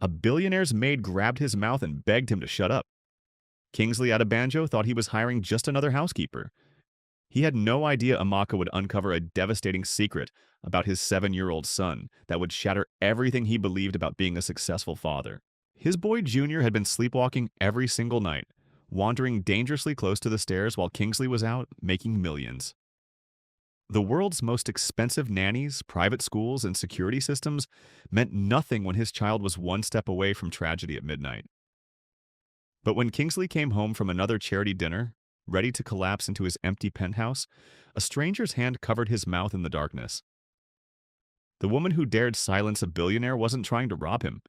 A billionaire's maid grabbed his mouth and begged him to shut up. Kingsley Adebanjo thought he was hiring just another housekeeper. He had no idea Amaka would uncover a devastating secret about his 7-year-old son that would shatter everything he believed about being a successful father. His boy Junior had been sleepwalking every single night, wandering dangerously close to the stairs while Kingsley was out making millions. The world's most expensive nannies, private schools, and security systems meant nothing when his child was one step away from tragedy at midnight. But when Kingsley came home from another charity dinner, ready to collapse into his empty penthouse, a stranger's hand covered his mouth in the darkness. The woman who dared silence a billionaire wasn't trying to rob him.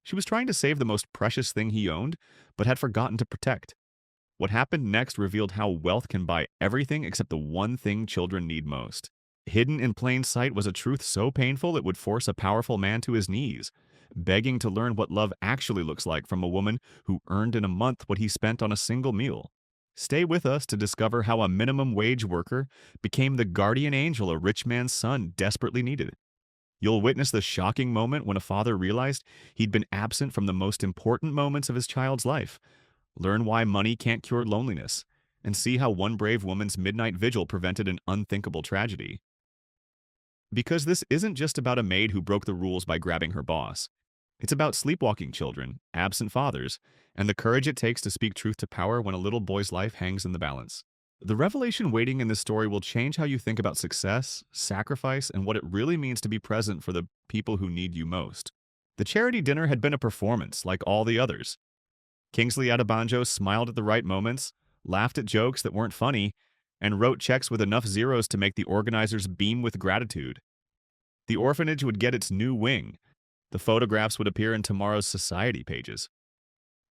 She was trying to save the most precious thing he owned, but had forgotten to protect. What happened next revealed how wealth can buy everything except the one thing children need most. Hidden in plain sight was a truth so painful it would force a powerful man to his knees, begging to learn what love actually looks like from a woman who earned in a month what he spent on a single meal. Stay with us to discover how a minimum wage worker became the guardian angel a rich man's son desperately needed. You'll witness the shocking moment when a father realized he'd been absent from the most important moments of his child's life. Learn why money can't cure loneliness, and see how one brave woman's midnight vigil prevented an unthinkable tragedy. Because this isn't just about a maid who broke the rules by grabbing her boss. It's about sleepwalking children, absent fathers, and the courage it takes to speak truth to power when a little boy's life hangs in the balance. The revelation waiting in this story will change how you think about success, sacrifice, and what it really means to be present for the people who need you most. The charity dinner had been a performance, like all the others. Kingsley Adebanjo smiled at the right moments, laughed at jokes that weren't funny, and wrote checks with enough zeros to make the organizers beam with gratitude. The orphanage would get its new wing. The photographs would appear in tomorrow's society pages.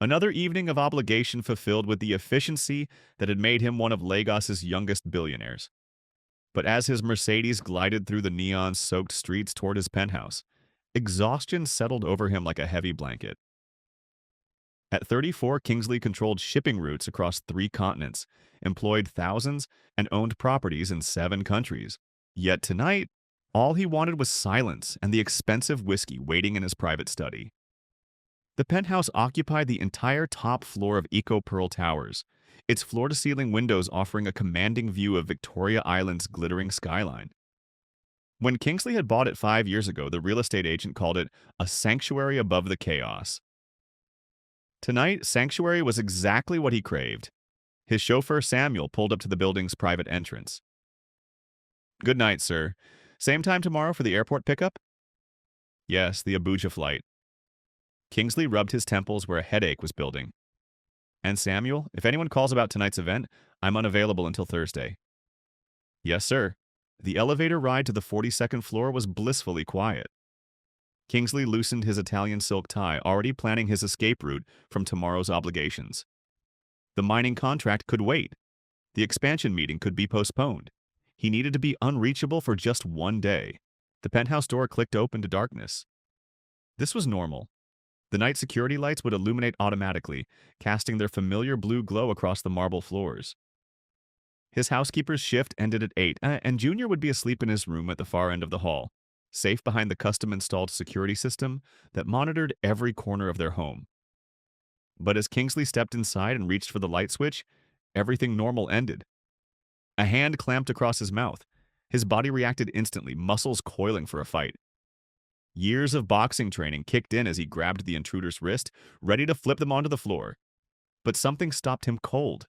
Another evening of obligation fulfilled with the efficiency that had made him one of Lagos's youngest billionaires. But as his Mercedes glided through the neon-soaked streets toward his penthouse, exhaustion settled over him like a heavy blanket. At 34, Kingsley controlled shipping routes across 3 continents, employed thousands, and owned properties in 7 countries. Yet tonight, all he wanted was silence and the expensive whiskey waiting in his private study. The penthouse occupied the entire top floor of Eco Pearl Towers, its floor-to-ceiling windows offering a commanding view of Victoria Island's glittering skyline. When Kingsley had bought it 5 years ago, the real estate agent called it a sanctuary above the chaos. Tonight, Sanctuary was exactly what he craved. His chauffeur Samuel pulled up to the building's private entrance. "Good night, sir. Same time tomorrow for the airport pickup?" "Yes, the Abuja flight." Kingsley rubbed his temples where a headache was building. "And Samuel, if anyone calls about tonight's event, I'm unavailable until Thursday." "Yes, sir." The elevator ride to the 42nd floor was blissfully quiet. Kingsley loosened his Italian silk tie, already planning his escape route from tomorrow's obligations. The mining contract could wait. The expansion meeting could be postponed. He needed to be unreachable for just one day. The penthouse door clicked open to darkness. This was normal. The night security lights would illuminate automatically, casting their familiar blue glow across the marble floors. His housekeeper's shift ended at 8, and Junior would be asleep in his room at the far end of the hall, safe behind the custom-installed security system that monitored every corner of their home. But as Kingsley stepped inside and reached for the light switch, everything normal ended. A hand clamped across his mouth. His body reacted instantly, muscles coiling for a fight. Years of boxing training kicked in as he grabbed the intruder's wrist, ready to flip them onto the floor. But something stopped him cold.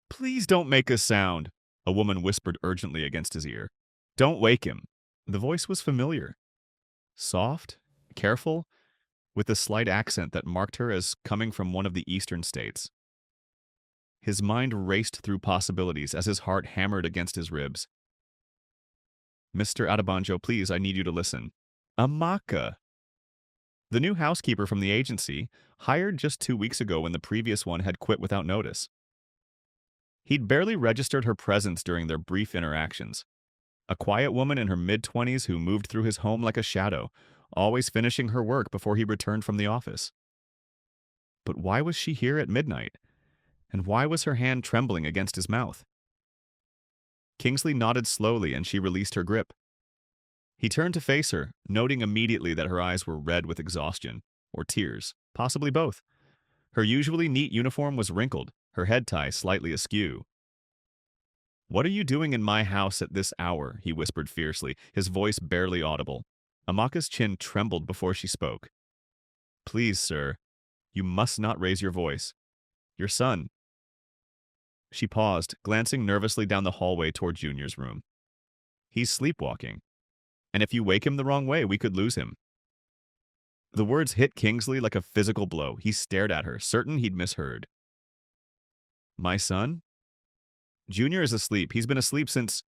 "Please don't make a sound," a woman whispered urgently against his ear. "Don't wake him." The voice was familiar. Soft, careful, with a slight accent that marked her as coming from one of the eastern states. His mind raced through possibilities as his heart hammered against his ribs. "Mr. Adebanjo, please, I need you to listen." Amaka. The new housekeeper from the agency, hired just 2 weeks ago when the previous one had quit without notice. He'd barely registered her presence during their brief interactions. A quiet woman in her mid-20s who moved through his home like a shadow, always finishing her work before he returned from the office. But why was she here at midnight? And why was her hand trembling against his mouth? Kingsley nodded slowly and she released her grip. He turned to face her, noting immediately that her eyes were red with exhaustion. or tears, possibly both. Her usually neat uniform was wrinkled, her head tie slightly askew. "What are you doing in my house at this hour?" he whispered fiercely, his voice barely audible. Amaka's chin trembled before she spoke. "Please, sir, you must not raise your voice. Your son." She paused, glancing nervously down the hallway toward Junior's room. "He's sleepwalking, and if you wake him the wrong way, we could lose him." The words hit Kingsley like a physical blow. He stared at her, certain he'd misheard. "My son? Junior is asleep. He's been asleep since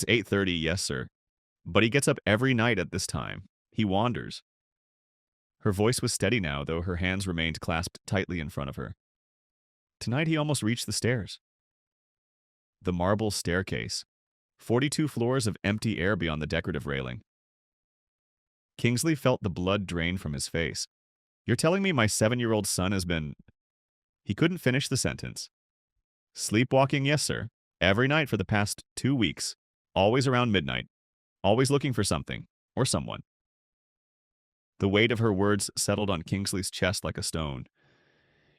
8:30, yes, sir. But he gets up every night at this time. He wanders." Her voice was steady now, though her hands remained clasped tightly in front of her. "Tonight he almost reached the stairs." The marble staircase. 42 floors of empty air beyond the decorative railing. Kingsley felt the blood drain from his face. "You're telling me my 7-year-old son has been—" He couldn't finish the sentence. "Sleepwalking, yes, sir. Every night for the past 2 weeks. Always around midnight. Always looking for something. Or someone." The weight of her words settled on Kingsley's chest like a stone.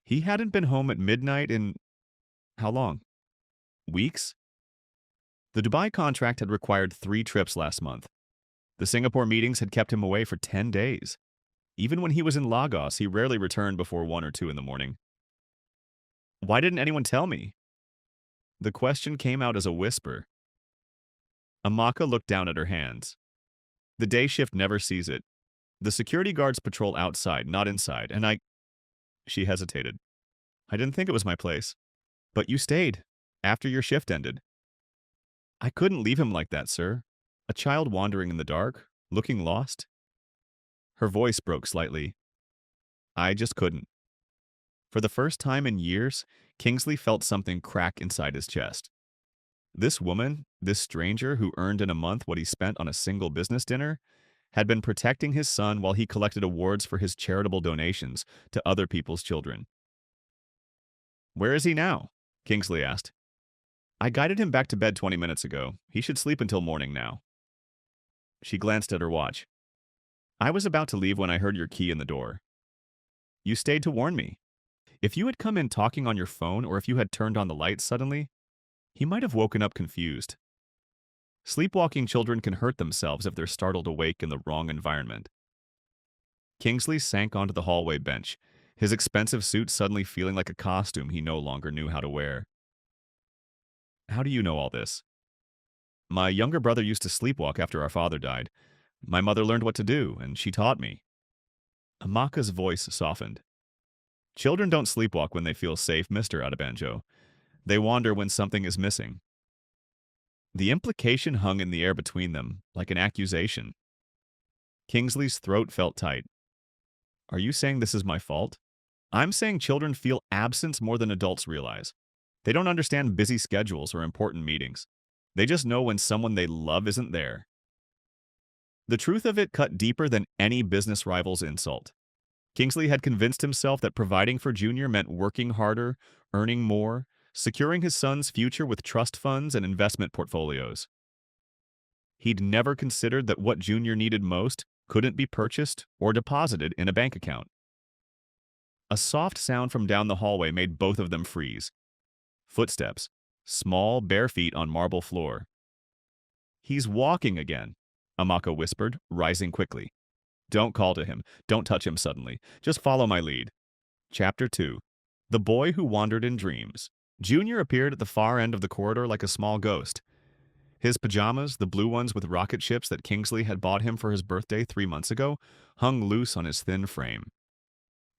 He hadn't been home at midnight in— how long? Weeks? The Dubai contract had required 3 trips last month. The Singapore meetings had kept him away for 10 days. Even when he was in Lagos, he rarely returned before 1 or 2 in the morning. "Why didn't anyone tell me?" The question came out as a whisper. Amaka looked down at her hands. "The day shift never sees it. The security guards patrol outside, not inside, and I—" She hesitated. "I didn't think it was my place. But you stayed, after your shift ended." "I couldn't leave him like that, sir. A child wandering in the dark, looking lost." Her voice broke slightly. "I just couldn't." For the first time in years, Kingsley felt something crack inside his chest. This woman, this stranger who earned in a month what he spent on a single business dinner, had been protecting his son while he collected awards for his charitable donations to other people's children. "Where is he now?" Kingsley asked. "I guided him back to bed 20 minutes ago. He should sleep until morning now." She glanced at her watch. "I was about to leave when I heard your key in the door. You stayed to warn me. If you had come in talking on your phone or if you had turned on the lights suddenly, he might have woken up confused. Sleepwalking children can hurt themselves if they're startled awake in the wrong environment." Kingsley sank onto the hallway bench, his expensive suit suddenly feeling like a costume he no longer knew how to wear. "How do you know all this?" "My younger brother used to sleepwalk after our father died. My mother learned what to do, and she taught me." Amaka's voice softened. "Children don't sleepwalk when they feel safe, Mr. Adebanjo. They wander when something is missing." The implication hung in the air between them, like an accusation. Kingsley's throat felt tight. "Are you saying this is my fault?" "I'm saying children feel absence more than adults realize. They don't understand busy schedules or important meetings. They just know when someone they love isn't there." The truth of it cut deeper than any business rival's insult. Kingsley had convinced himself that providing for Junior meant working harder, earning more, securing his son's future with trust funds and investment portfolios. He'd never considered that what Junior needed most couldn't be purchased or deposited in a bank account. A soft sound from down the hallway made both of them freeze. Footsteps, small, bare feet on marble floor. "He's walking again," Amaka whispered, rising quickly. "Don't call to him. Don't touch him suddenly. Just follow my lead." Chapter 2. The Boy Who Wandered in Dreams. Junior appeared at the far end of the corridor like a small ghost. His pajamas, the blue ones with rocket ships that Kingsley had bought him for his birthday 3 months ago, hung loose on his thin frame.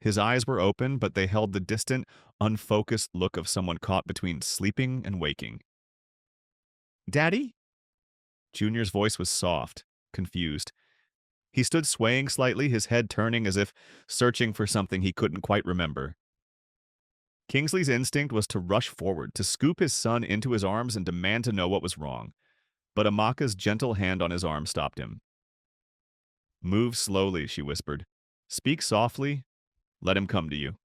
His eyes were open, but they held the distant, unfocused look of someone caught between sleeping and waking. "Daddy?" Junior's voice was soft, confused. He stood swaying slightly, his head turning as if searching for something he couldn't quite remember. Kingsley's instinct was to rush forward, to scoop his son into his arms and demand to know what was wrong. But Amaka's gentle hand on his arm stopped him. "Move slowly," she whispered. "Speak softly. Let him come to you."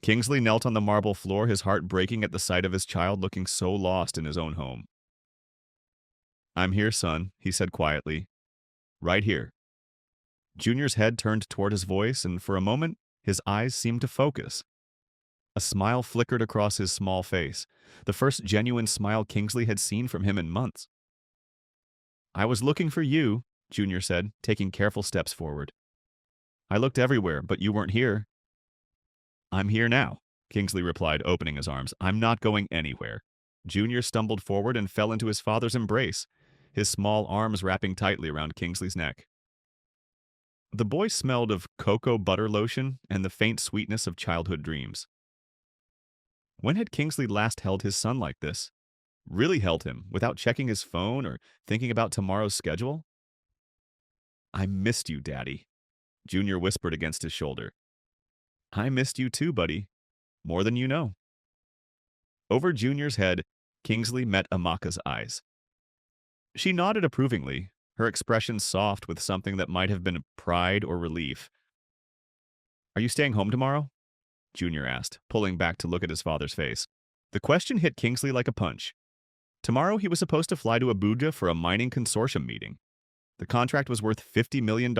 Kingsley knelt on the marble floor, his heart breaking at the sight of his child looking so lost in his own home. "I'm here, son," he said quietly. "Right here." Junior's head turned toward his voice, and for a moment, his eyes seemed to focus. A smile flickered across his small face, the first genuine smile Kingsley had seen from him in months. "I was looking for you," Junior said, taking careful steps forward. "I looked everywhere, but you weren't here." "I'm here now," Kingsley replied, opening his arms. "I'm not going anywhere." Junior stumbled forward and fell into his father's embrace, his small arms wrapping tightly around Kingsley's neck. The boy smelled of cocoa butter lotion and the faint sweetness of childhood dreams. When had Kingsley last held his son like this? Really held him, without checking his phone or thinking about tomorrow's schedule? "I missed you, Daddy," Junior whispered against his shoulder. "I missed you too, buddy. More than you know." Over Junior's head, Kingsley met Amaka's eyes. She nodded approvingly, her expression soft with something that might have been pride or relief. "Are you staying home tomorrow?" Junior asked, pulling back to look at his father's face. The question hit Kingsley like a punch. Tomorrow he was supposed to fly to Abuja for a mining consortium meeting. The contract was worth $50 million.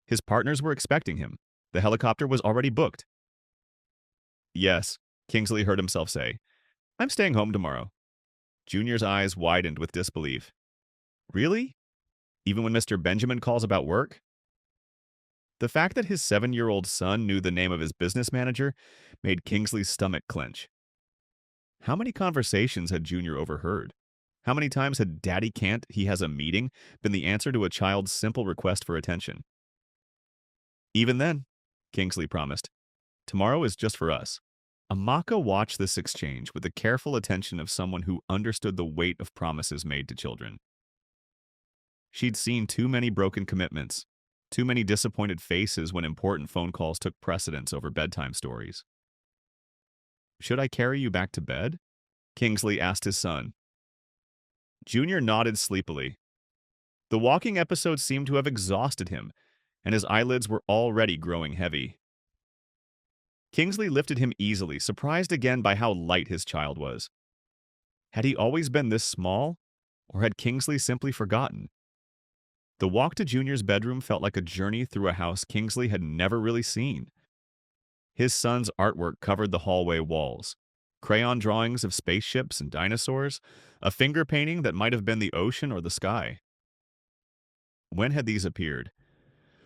His partners were expecting him. The helicopter was already booked. "Yes," Kingsley heard himself say. "I'm staying home tomorrow." Junior's eyes widened with disbelief. "Really? Even when Mr. Benjamin calls about work?" The fact that his 7-year-old son knew the name of his business manager made Kingsley's stomach clench. How many conversations had Junior overheard? How many times had "Daddy can't, he has a meeting" been the answer to a child's simple request for attention? "Even then," Kingsley promised, "tomorrow is just for us." Amaka watched this exchange with the careful attention of someone who understood the weight of promises made to children. She'd seen too many broken commitments, too many disappointed faces when important phone calls took precedence over bedtime stories. "Should I carry you back to bed?" Kingsley asked his son. Junior nodded sleepily. The walking episode seemed to have exhausted him, and his eyelids were already growing heavy. Kingsley lifted him easily, surprised again by how light his child was. Had he always been this small, or had Kingsley simply forgotten? The walk to Junior's bedroom felt like a journey through a house Kingsley had never really seen. His son's artwork covered the hallway walls. Crayon drawings of spaceships and dinosaurs, a finger painting that might have been the ocean or the sky. When had these appeared?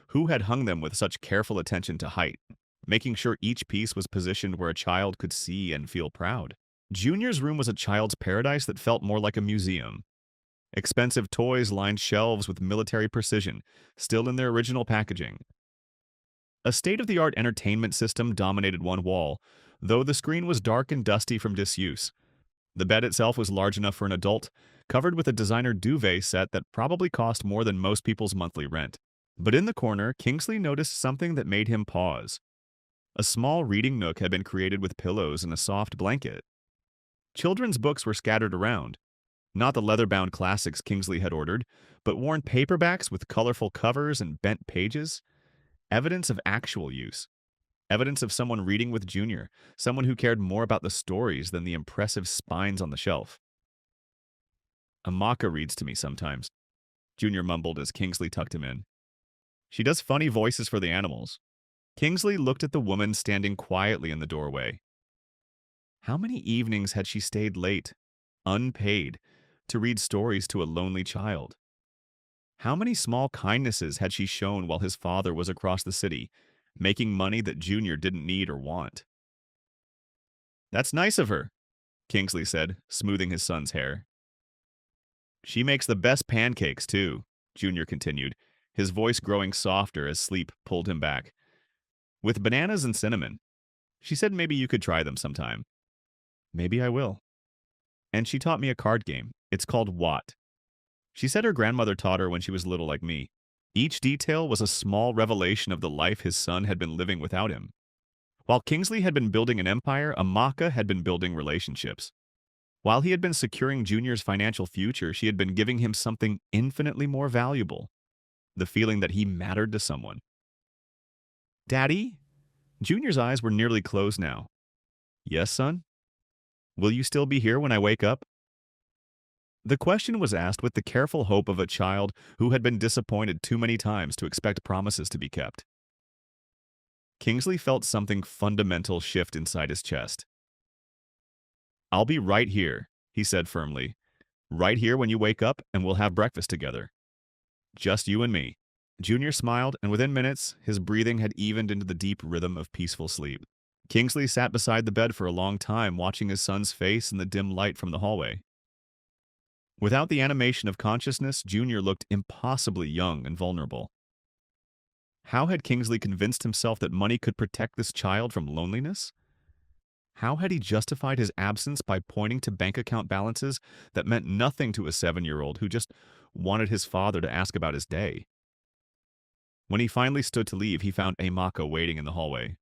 Who had hung them with such careful attention to height, making sure each piece was positioned where a child could see and feel proud? Junior's room was a child's paradise that felt more like a museum. Expensive toys lined shelves with military precision, still in their original packaging. A state-of-the-art entertainment system dominated one wall, though the screen was dark and dusty from disuse. The bed itself was large enough for an adult, covered with a designer duvet set that probably cost more than most people's monthly rent. But in the corner, Kingsley noticed something that made him pause. A small reading nook had been created with pillows and a soft blanket. Children's books were scattered around. Not the leather-bound classics Kingsley had ordered, but worn paperbacks with colorful covers and bent pages. Evidence of actual use. Evidence of someone reading with Junior, someone who cared more about the stories than the impressive spines on the shelf. "Amaka reads to me sometimes," Junior mumbled as Kingsley tucked him in. "She does funny voices for the animals." Kingsley looked at the woman standing quietly in the doorway. How many evenings had she stayed late, unpaid, to read stories to a lonely child? How many small kindnesses had she shown while his father was across the city, making money that Junior didn't need or want? "That's nice of her," Kingsley said, smoothing his son's hair. "She makes the best pancakes, too," Junior continued, his voice growing softer as sleep pulled him back. "With bananas and cinnamon. She said maybe you could try them sometime." "Maybe I will." "And she taught me a card game. It's called What. She said her grandmother taught her when she was little like me. Each detail was a small revelation of the life his son had been living without him. While Kingsley had been building an empire, Amaka had been building relationships. While he had been securing Junior's financial future, she had been giving him something infinitely more valuable. The feeling that he mattered to someone. "Daddy?" Junior's eyes were nearly closed now. "Yes, son? Will you still be here when I wake up?" The question was asked with the careful hope of a child who had been disappointed too many times to expect promises to be kept. Kingsley felt something fundamental shift inside his chest. "I'll be right here," he said firmly. "Right here when you wake up, and we'll have breakfast together. Just you and me." Junior smiled, and within minutes, his breathing had evened into the deep rhythm of peaceful sleep. Kingsley sat beside the bed for a long time, watching his son's face in the dim light from the hallway. Without the animation of consciousness, Junior looked impossibly young and vulnerable. How had Kingsley convinced himself that money could protect this child from loneliness? How had he justified his absence by pointing to bank account balances that meant nothing to a 7-year-old who just wanted his father to ask about his day? When he finally stood to leave, he found Amaka waiting in the hallway.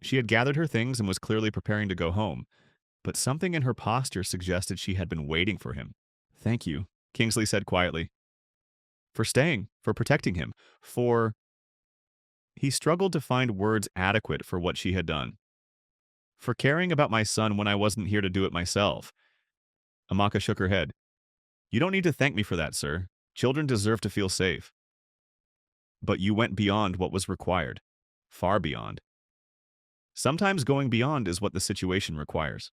She had gathered her things and was clearly preparing to go home, but something in her posture suggested she had been waiting for him. "Thank you," Kingsley said quietly. "For staying, for protecting him, for—" He struggled to find words adequate for what she had done. "For caring about my son when I wasn't here to do it myself." Amaka shook her head. "You don't need to thank me for that, sir. Children deserve to feel safe." "But you went beyond what was required. Far beyond. Sometimes going beyond is what the situation requires."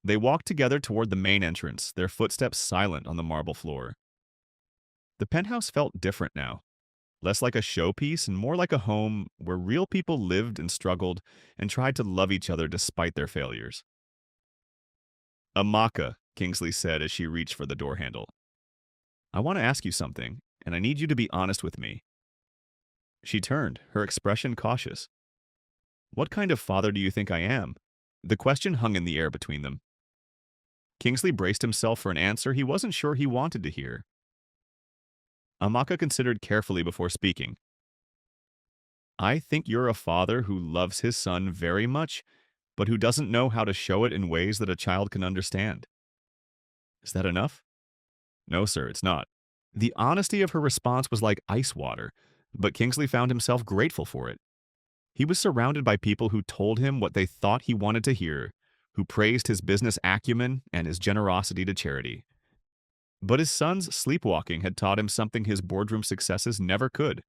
They walked together toward the main entrance, their footsteps silent on the marble floor. The penthouse felt different now, less like a showpiece and more like a home where real people lived and struggled and tried to love each other despite their failures. "Amaka," Kingsley said as she reached for the door handle. "I want to ask you something, and I need you to be honest with me." She turned, her expression cautious. "What kind of father do you think I am?" The question hung in the air between them. Kingsley braced himself for an answer he wasn't sure he wanted to hear. Amaka considered carefully before speaking. "I think you're a father who loves his son very much, but who doesn't know how to show it in ways that a child can understand." "Is that enough?" "No, sir, it's not." The honesty of her response was like ice water, but Kingsley found himself grateful for it. He was surrounded by people who told him what they thought he wanted to hear, who praised his business acumen and his generosity to charity. But his son's sleepwalking had taught him something his boardroom successes never could.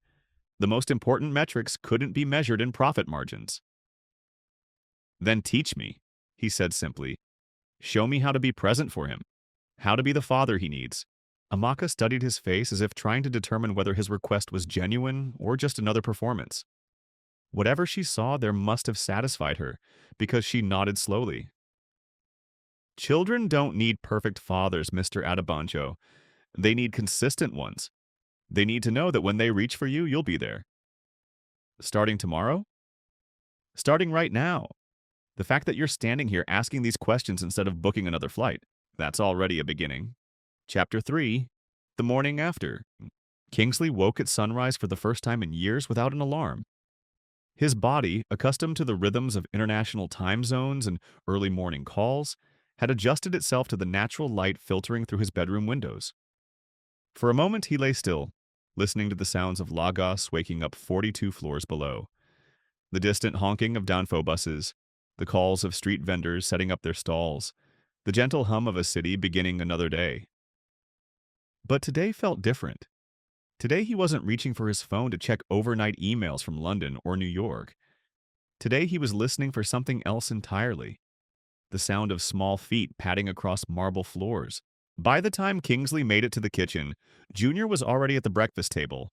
The most important metrics couldn't be measured in profit margins. "Then teach me," he said simply. "Show me how to be present for him, how to be the father he needs." Amaka studied his face as if trying to determine whether his request was genuine or just another performance. Whatever she saw there must have satisfied her, because she nodded slowly. "Children don't need perfect fathers, Mr. Adebanjo. They need consistent ones. They need to know that when they reach for you, you'll be there." "Starting tomorrow?" "Starting right now. The fact that you're standing here asking these questions instead of booking another flight, that's already a beginning." Chapter 3, The Morning After. Kingsley woke at sunrise for the first time in years without an alarm. His body, accustomed to the rhythms of international time zones and early morning calls, had adjusted itself to the natural light filtering through his bedroom windows. For a moment he lay still, listening to the sounds of Lagos waking up 42 floors below, the distant honking of Danfo buses, the calls of street vendors setting up their stalls, the gentle hum of a city beginning another day. But today felt different. Today he wasn't reaching for his phone to check overnight emails from London or New York. Today he was listening for something else entirely. The sound of small feet padding across marble floors. By the time Kingsley made it to the kitchen, Junior was already at the breakfast table,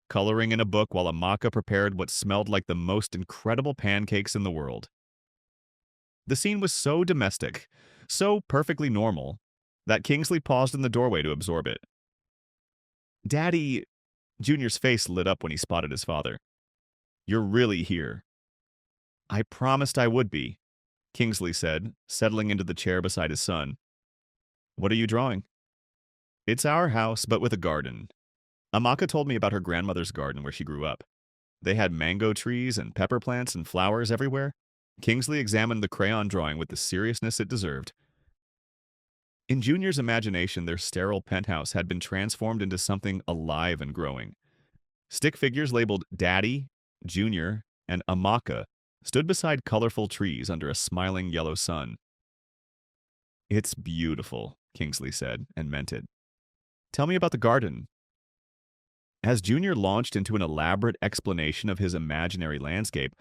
coloring in a book while Amaka prepared what smelled like the most incredible pancakes in the world. The scene was so domestic, so perfectly normal, that Kingsley paused in the doorway to absorb it. "Daddy," Junior's face lit up when he spotted his father. "You're really here." "I promised I would be," Kingsley said, settling into the chair beside his son. "What are you drawing?" "It's our house, but with a garden." Amaka told me about her grandmother's garden where she grew up. They had mango trees and pepper plants and flowers everywhere. Kingsley examined the crayon drawing with the seriousness it deserved. In Junior's imagination, their sterile penthouse had been transformed into something alive and growing. Stick figures labeled Daddy, Junior, and Amaka stood beside colorful trees under a smiling yellow sun. "It's beautiful," Kingsley said, and meant it. Tell me about the garden. As Junior launched into an elaborate explanation of his imaginary landscape,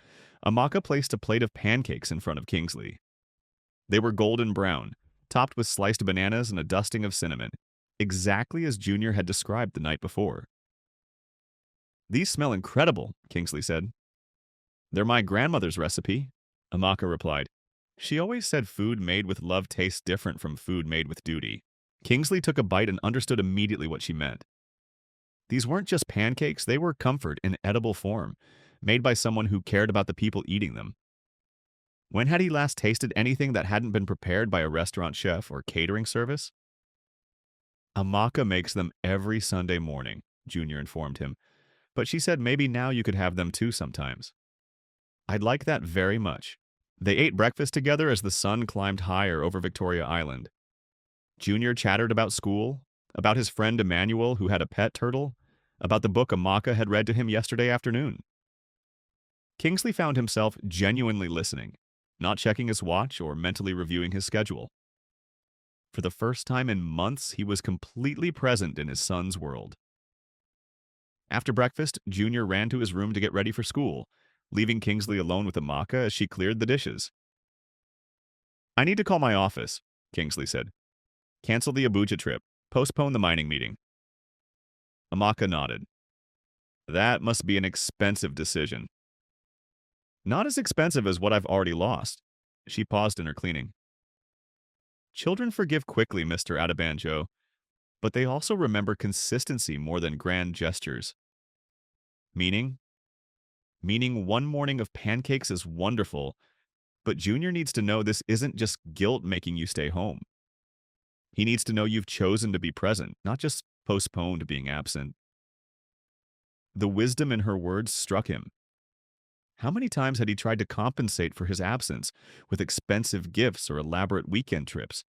Amaka placed a plate of pancakes in front of Kingsley. They were golden brown, topped with sliced bananas and a dusting of cinnamon, exactly as Junior had described the night before. These smell incredible, Kingsley said. They're my grandmother's recipe, Amaka replied. She always said food made with love tastes different from food made with duty. Kingsley took a bite and understood immediately what she meant. These weren't just pancakes, they were comfort in edible form, made by someone who cared about the people eating them. When had he last tasted anything that hadn't been prepared by a restaurant chef or catering service? Amaka makes them every Sunday morning, Junior informed him, but she said maybe now you could have them too sometimes. I'd like that very much. They ate breakfast together as the sun climbed higher over Victoria Island. Junior chattered about school, about his friend Emmanuel who had a pet turtle, about the book Amaka had read to him yesterday afternoon. Kingsley found himself genuinely listening, not checking his watch or mentally reviewing his schedule. For the first time in months, he was completely present in his son's world. After breakfast, Junior ran to his room to get ready for school, leaving Kingsley alone with Amaka as she cleared the dishes. I need to call my office, Kingsley said. Cancel the Abuja trip. Postpone the mining meeting. Amaka nodded. That must be an expensive decision. Not as expensive as what I've already lost. She paused in her cleaning. Children forgive quickly, Mr. Adebanjo, but they also remember consistency more than grand gestures. Meaning? Meaning one morning of pancakes is wonderful, but Junior needs to know this isn't just guilt making you stay home. He needs to know you've chosen to be present, not just postponed being absent. The wisdom in her words struck him. How many times had he tried to compensate for his absence with expensive gifts or elaborate weekend trips?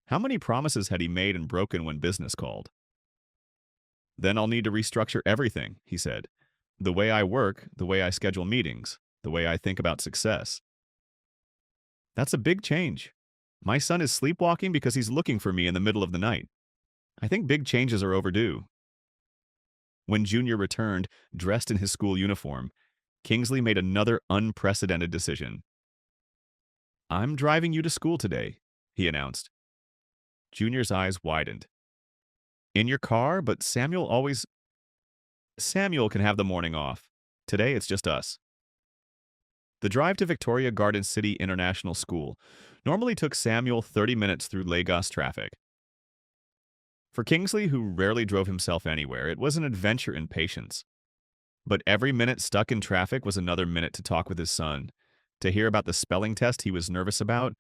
How many promises had he made and broken when business called? Then I'll need to restructure everything, he said. The way I work, the way I schedule meetings, the way I think about success. That's a big change. My son is sleepwalking because he's looking for me in the middle of the night. I think big changes are overdue. When Junior returned, dressed in his school uniform, Kingsley made another unprecedented decision. I'm driving you to school today, he announced. Junior's eyes widened. In your car, but Samuel can have the morning off. Today it's just us. The drive to Victoria Garden City International School normally took Samuel 30 minutes through Lagos traffic. For Kingsley, who rarely drove himself anywhere, it was an adventure in patience. But every minute stuck in traffic was another minute to talk with his son, to hear about the spelling test he was nervous about,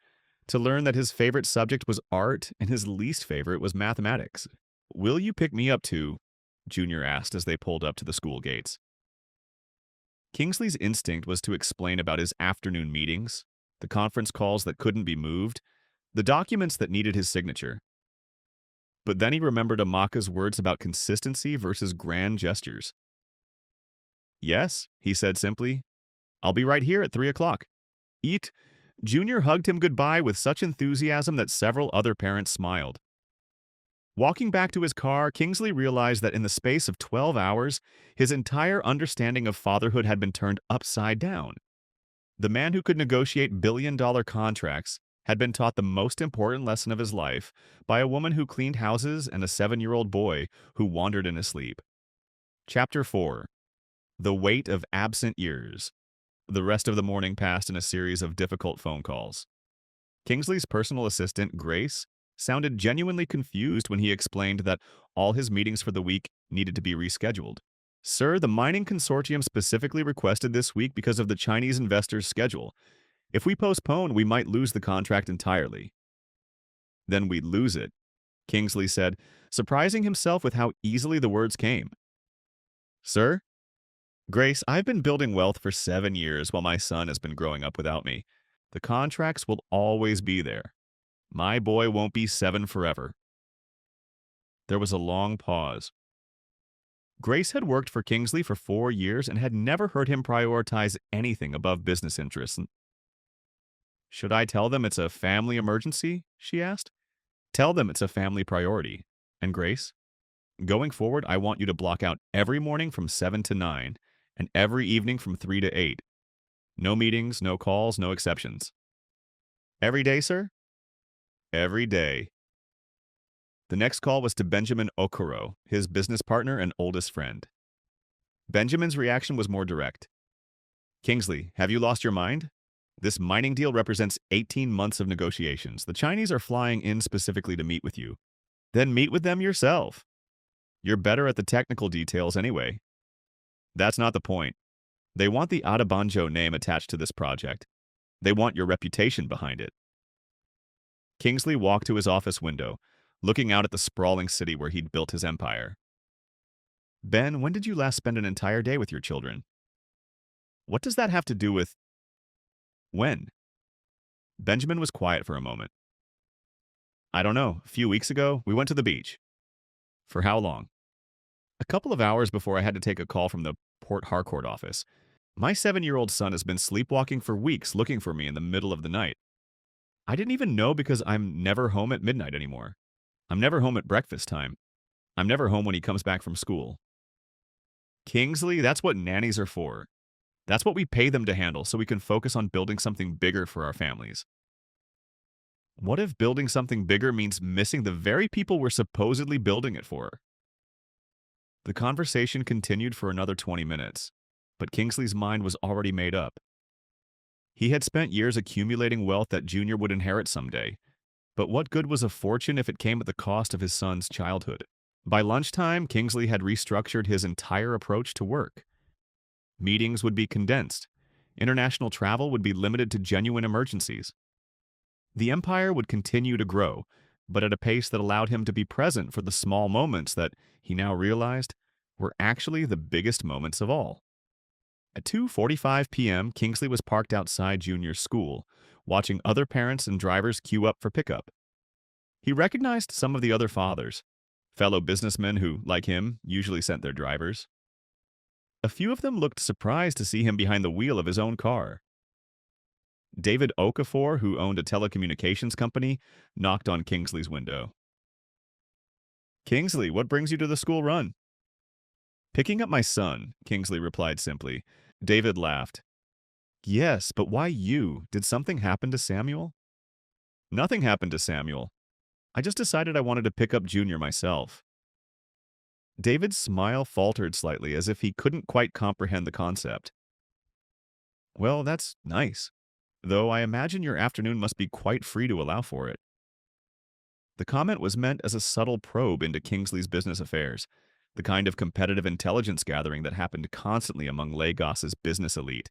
to learn that his favorite subject was art and his least favorite was mathematics. Will you pick me up too? Junior asked as they pulled up to the school gates. Kingsley's instinct was to explain about his afternoon meetings, the conference calls that couldn't be moved, the documents that needed his signature. But then he remembered Amaka's words about consistency versus grand gestures. Yes, he said simply. I'll be right here at 3 o'clock. Eat. Junior hugged him goodbye with such enthusiasm that several other parents smiled. Walking back to his car, Kingsley realized that in the space of 12 hours, his entire understanding of fatherhood had been turned upside down. The man who could negotiate billion-dollar contracts had been taught the most important lesson of his life by a woman who cleaned houses and a 7-year-old boy who wandered in his sleep. Chapter 4. The Weight of Absent Years. The rest of the morning passed in a series of difficult phone calls. Kingsley's personal assistant, Grace, sounded genuinely confused when he explained that all his meetings for the week needed to be rescheduled. Sir, the mining consortium specifically requested this week because of the Chinese investors' schedule. If we postpone, we might lose the contract entirely. Then we'd lose it, Kingsley said, surprising himself with how easily the words came. Sir? Grace, I've been building wealth for 7 years while my son has been growing up without me. The contracts will always be there. My boy won't be 7 forever. There was a long pause. Grace had worked for Kingsley for 4 years and had never heard him prioritize anything above business interests. Should I tell them it's a family emergency? She asked. Tell them it's a family priority. And Grace, going forward, I want you to block out every morning from 7 to 9 and every evening from 3 to 8. No meetings, no calls, no exceptions. Every day, sir? Every day. The next call was to Benjamin Okoro, his business partner and oldest friend. Benjamin's reaction was more direct. Kingsley, have you lost your mind? This mining deal represents 18 months of negotiations. The Chinese are flying in specifically to meet with you. Then meet with them yourself. You're better at the technical details anyway. That's not the point. They want the Adabanjo name attached to this project. They want your reputation behind it. Kingsley walked to his office window, looking out at the sprawling city where he'd built his empire. Ben, when did you last spend an entire day with your children? What does that have to do with... When? Benjamin was quiet for a moment. I don't know. A few weeks ago, we went to the beach. For how long? A couple of hours before I had to take a call from the Port Harcourt office. My 7-year-old son has been sleepwalking for weeks looking for me in the middle of the night. I didn't even know because I'm never home at midnight anymore. I'm never home at breakfast time. I'm never home when he comes back from school. Kingsley, that's what nannies are for. That's what we pay them to handle so we can focus on building something bigger for our families. What if building something bigger means missing the very people we're supposedly building it for? The conversation continued for another 20 minutes, but Kingsley's mind was already made up. He had spent years accumulating wealth that Junior would inherit someday, but what good was a fortune if it came at the cost of his son's childhood? By lunchtime, Kingsley had restructured his entire approach to work. Meetings would be condensed. International travel would be limited to genuine emergencies. The empire would continue to grow, but at a pace that allowed him to be present for the small moments that, he now realized, were actually the biggest moments of all. At 2:45 p.m., Kingsley was parked outside Junior's school, watching other parents and drivers queue up for pickup. He recognized some of the other fathers, fellow businessmen who, like him, usually sent their drivers. A few of them looked surprised to see him behind the wheel of his own car. David Okafor, who owned a telecommunications company, knocked on Kingsley's window. Kingsley, what brings you to the school run? Picking up my son, Kingsley replied simply. David laughed. Yes, but why you? Did something happen to Samuel? Nothing happened to Samuel. I just decided I wanted to pick up Junior myself. David's smile faltered slightly as if he couldn't quite comprehend the concept. Well, that's nice, though I imagine your afternoon must be quite free to allow for it. The comment was meant as a subtle probe into Kingsley's business affairs, the kind of competitive intelligence gathering that happened constantly among Lagos's business elite.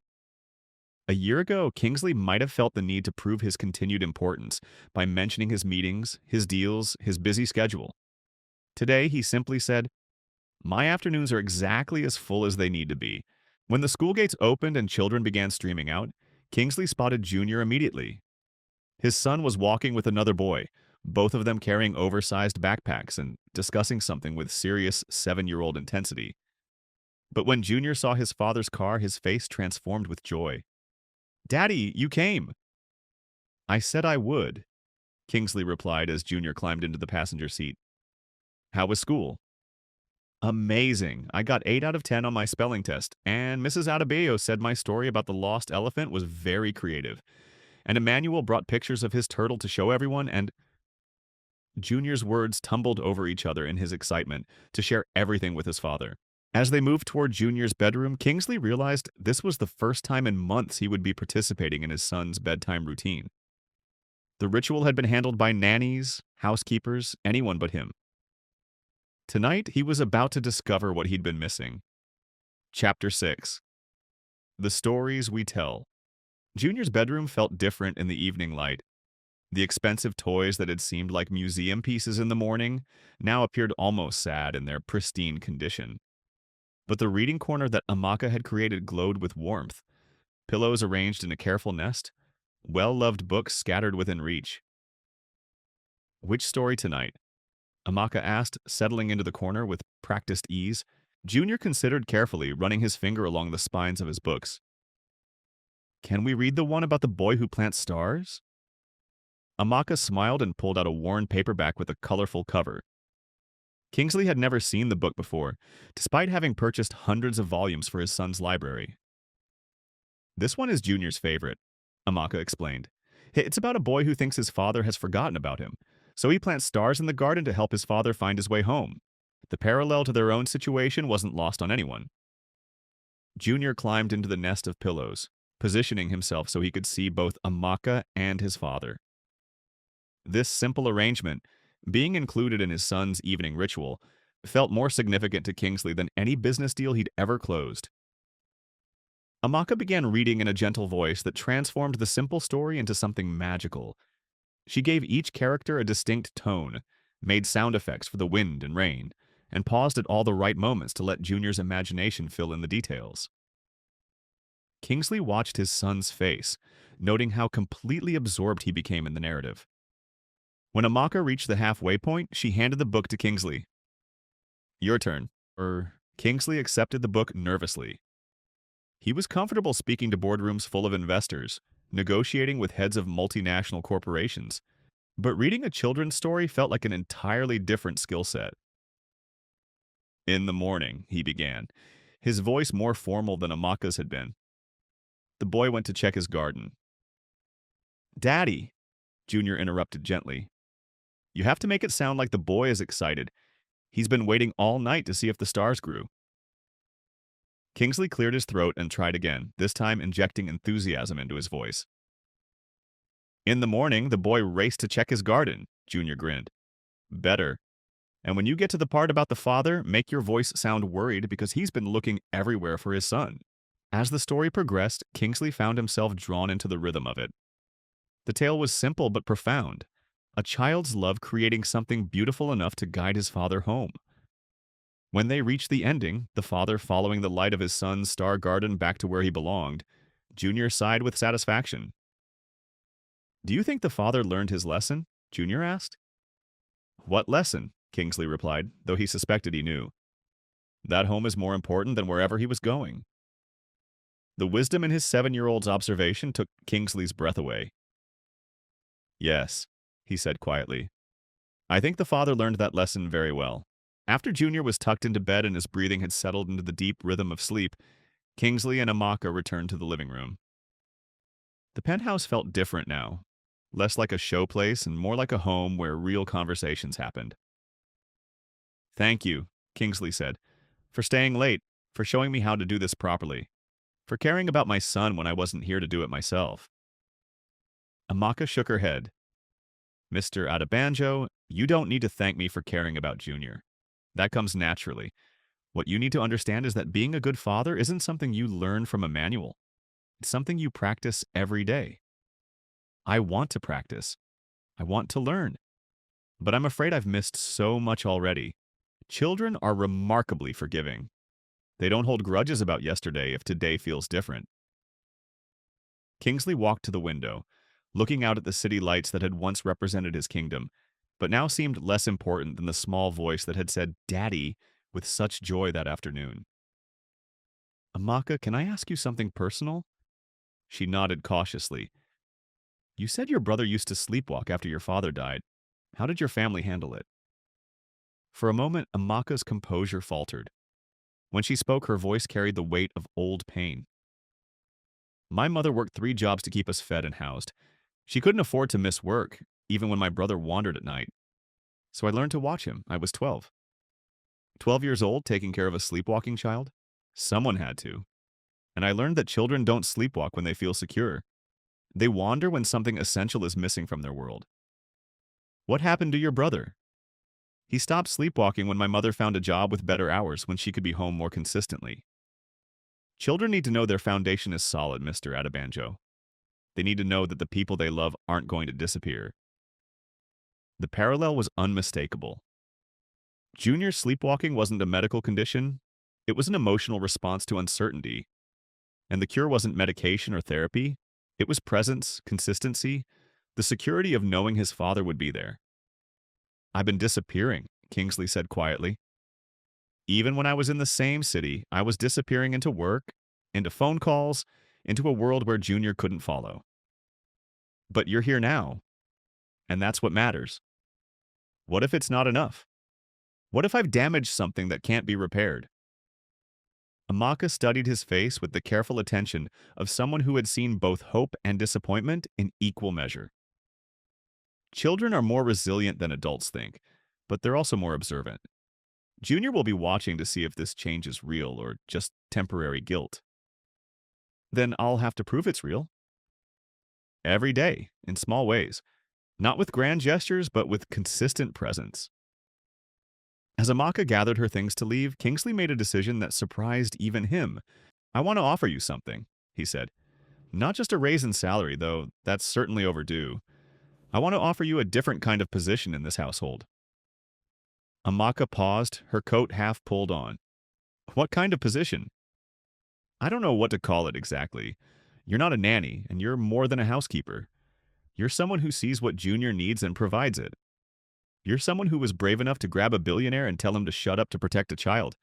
A year ago, Kingsley might have felt the need to prove his continued importance by mentioning his meetings, his deals, his busy schedule. Today, he simply said, My afternoons are exactly as full as they need to be. When the school gates opened and children began streaming out, Kingsley spotted Junior immediately. His son was walking with another boy, both of them carrying oversized backpacks and discussing something with serious 7-year-old intensity. But when Junior saw his father's car, his face transformed with joy. Daddy, you came! I said I would, Kingsley replied as Junior climbed into the passenger seat. How was school? Amazing. I got 8 out of 10 on my spelling test, and Mrs. Adebayo said my story about the lost elephant was very creative. And Emmanuel brought pictures of his turtle to show everyone, and... Junior's words tumbled over each other in his excitement to share everything with his father. As they moved toward Junior's bedroom, Kingsley realized this was the first time in months he would be participating in his son's bedtime routine. The ritual had been handled by nannies, housekeepers, anyone but him. Tonight, he was about to discover what he'd been missing. Chapter 6. The Stories We Tell. Junior's bedroom felt different in the evening light. The expensive toys that had seemed like museum pieces in the morning now appeared almost sad in their pristine condition. But the reading corner that Amaka had created glowed with warmth. Pillows arranged in a careful nest, well-loved books scattered within reach. Which story tonight? Amaka asked, settling into the corner with practiced ease. Junior considered carefully, running his finger along the spines of his books. Can we read the one about the boy who plants stars? Amaka smiled and pulled out a worn paperback with a colorful cover. Kingsley had never seen the book before, despite having purchased hundreds of volumes for his son's library. This one is Junior's favorite, Amaka explained. It's about a boy who thinks his father has forgotten about him, so he plants stars in the garden to help his father find his way home. The parallel to their own situation wasn't lost on anyone. Junior climbed into the nest of pillows, positioning himself so he could see both Amaka and his father. This simple arrangement, being included in his son's evening ritual, felt more significant to Kingsley than any business deal he'd ever closed. Amaka began reading in a gentle voice that transformed the simple story into something magical. She gave each character a distinct tone, made sound effects for the wind and rain, and paused at all the right moments to let Junior's imagination fill in the details. Kingsley watched his son's face, noting how completely absorbed he became in the narrative. When Amaka reached the halfway point, she handed the book to Kingsley. "Your turn." Kingsley accepted the book nervously. He was comfortable speaking to boardrooms full of investors, negotiating with heads of multinational corporations, but reading a children's story felt like an entirely different skill set. "In the morning," he began, his voice more formal than Amaka's had been. The boy went to check his garden. "Daddy," Junior interrupted gently. "You have to make it sound like the boy is excited. He's been waiting all night to see if the stars grew." Kingsley cleared his throat and tried again, this time injecting enthusiasm into his voice. "In the morning, the boy raced to check his garden," Junior grinned. "Better. And when you get to the part about the father, make your voice sound worried because he's been looking everywhere for his son." As the story progressed, Kingsley found himself drawn into the rhythm of it. The tale was simple but profound, a child's love creating something beautiful enough to guide his father home. When they reached the ending, the father following the light of his son's star garden back to where he belonged, Junior sighed with satisfaction. "Do you think the father learned his lesson?" Junior asked. "What lesson?" Kingsley replied, though he suspected he knew. "That home is more important than wherever he was going." The wisdom in his 7-year-old's observation took Kingsley's breath away. "Yes," he said quietly. "I think the father learned that lesson very well." After Junior was tucked into bed and his breathing had settled into the deep rhythm of sleep, Kingsley and Amaka returned to the living room. The penthouse felt different now, less like a showplace and more like a home where real conversations happened. "Thank you," Kingsley said, "for staying late, for showing me how to do this properly, for caring about my son when I wasn't here to do it myself." Amaka shook her head. "Mr. Adebanjo, you don't need to thank me for caring about Junior. That comes naturally. What you need to understand is that being a good father isn't something you learn from a manual. It's something you practice every day. I want to practice. I want to learn. But I'm afraid I've missed so much already. Children are remarkably forgiving. They don't hold grudges about yesterday if today feels different." Kingsley walked to the window, looking out at the city lights that had once represented his kingdom, but now seemed less important than the small voice that had said "Daddy" with such joy that afternoon. "Amaka, can I ask you something personal?" She nodded cautiously. "You said your brother used to sleepwalk after your father died. How did your family handle it?" For a moment, Amaka's composure faltered. When she spoke, her voice carried the weight of old pain. "My mother worked 3 jobs to keep us fed and housed. She couldn't afford to miss work, even when my brother wandered at night. So I learned to watch him. I was 12. 12 years old, taking care of a sleepwalking child? Someone had to. And I learned that children don't sleepwalk when they feel secure. They wander when something essential is missing from their world." "What happened to your brother?" "He stopped sleepwalking when my mother found a job with better hours when she could be home more consistently." Children need to know their foundation is solid, Mr. Adebanjo. They need to know that the people they love aren't going to disappear. The parallel was unmistakable. Junior's sleepwalking wasn't a medical condition. It was an emotional response to uncertainty. And the cure wasn't medication or therapy. It was presence, consistency, the security of knowing his father would be there. "I've been disappearing," Kingsley said quietly. "Even when I was in the same city, I was disappearing into work, into phone calls, into a world where Junior couldn't follow. But you're here now. And that's what matters. What if it's not enough? What if I've damaged something that can't be repaired? Amaka studied his face with the careful attention of someone who had seen both hope and disappointment in equal measure. Children are more resilient than adults think, but they're also more observant. Junior will be watching to see if this change is real or just temporary guilt. Then I'll have to prove it's real. Every day, in small ways. Not with grand gestures, but with consistent presence. As Amaka gathered her things to leave, Kingsley made a decision that surprised even him. "I want to offer you something," he said. "Not just a raise in salary, though that's certainly overdue. I want to offer you a different kind of position in this household." Amaka paused, her coat half pulled on. "What kind of position?" "I don't know what to call it exactly. You're not a nanny, and you're more than a housekeeper. You're someone who sees what Junior needs and provides it. You're someone who was brave enough to grab a billionaire and tell him to shut up to protect a child.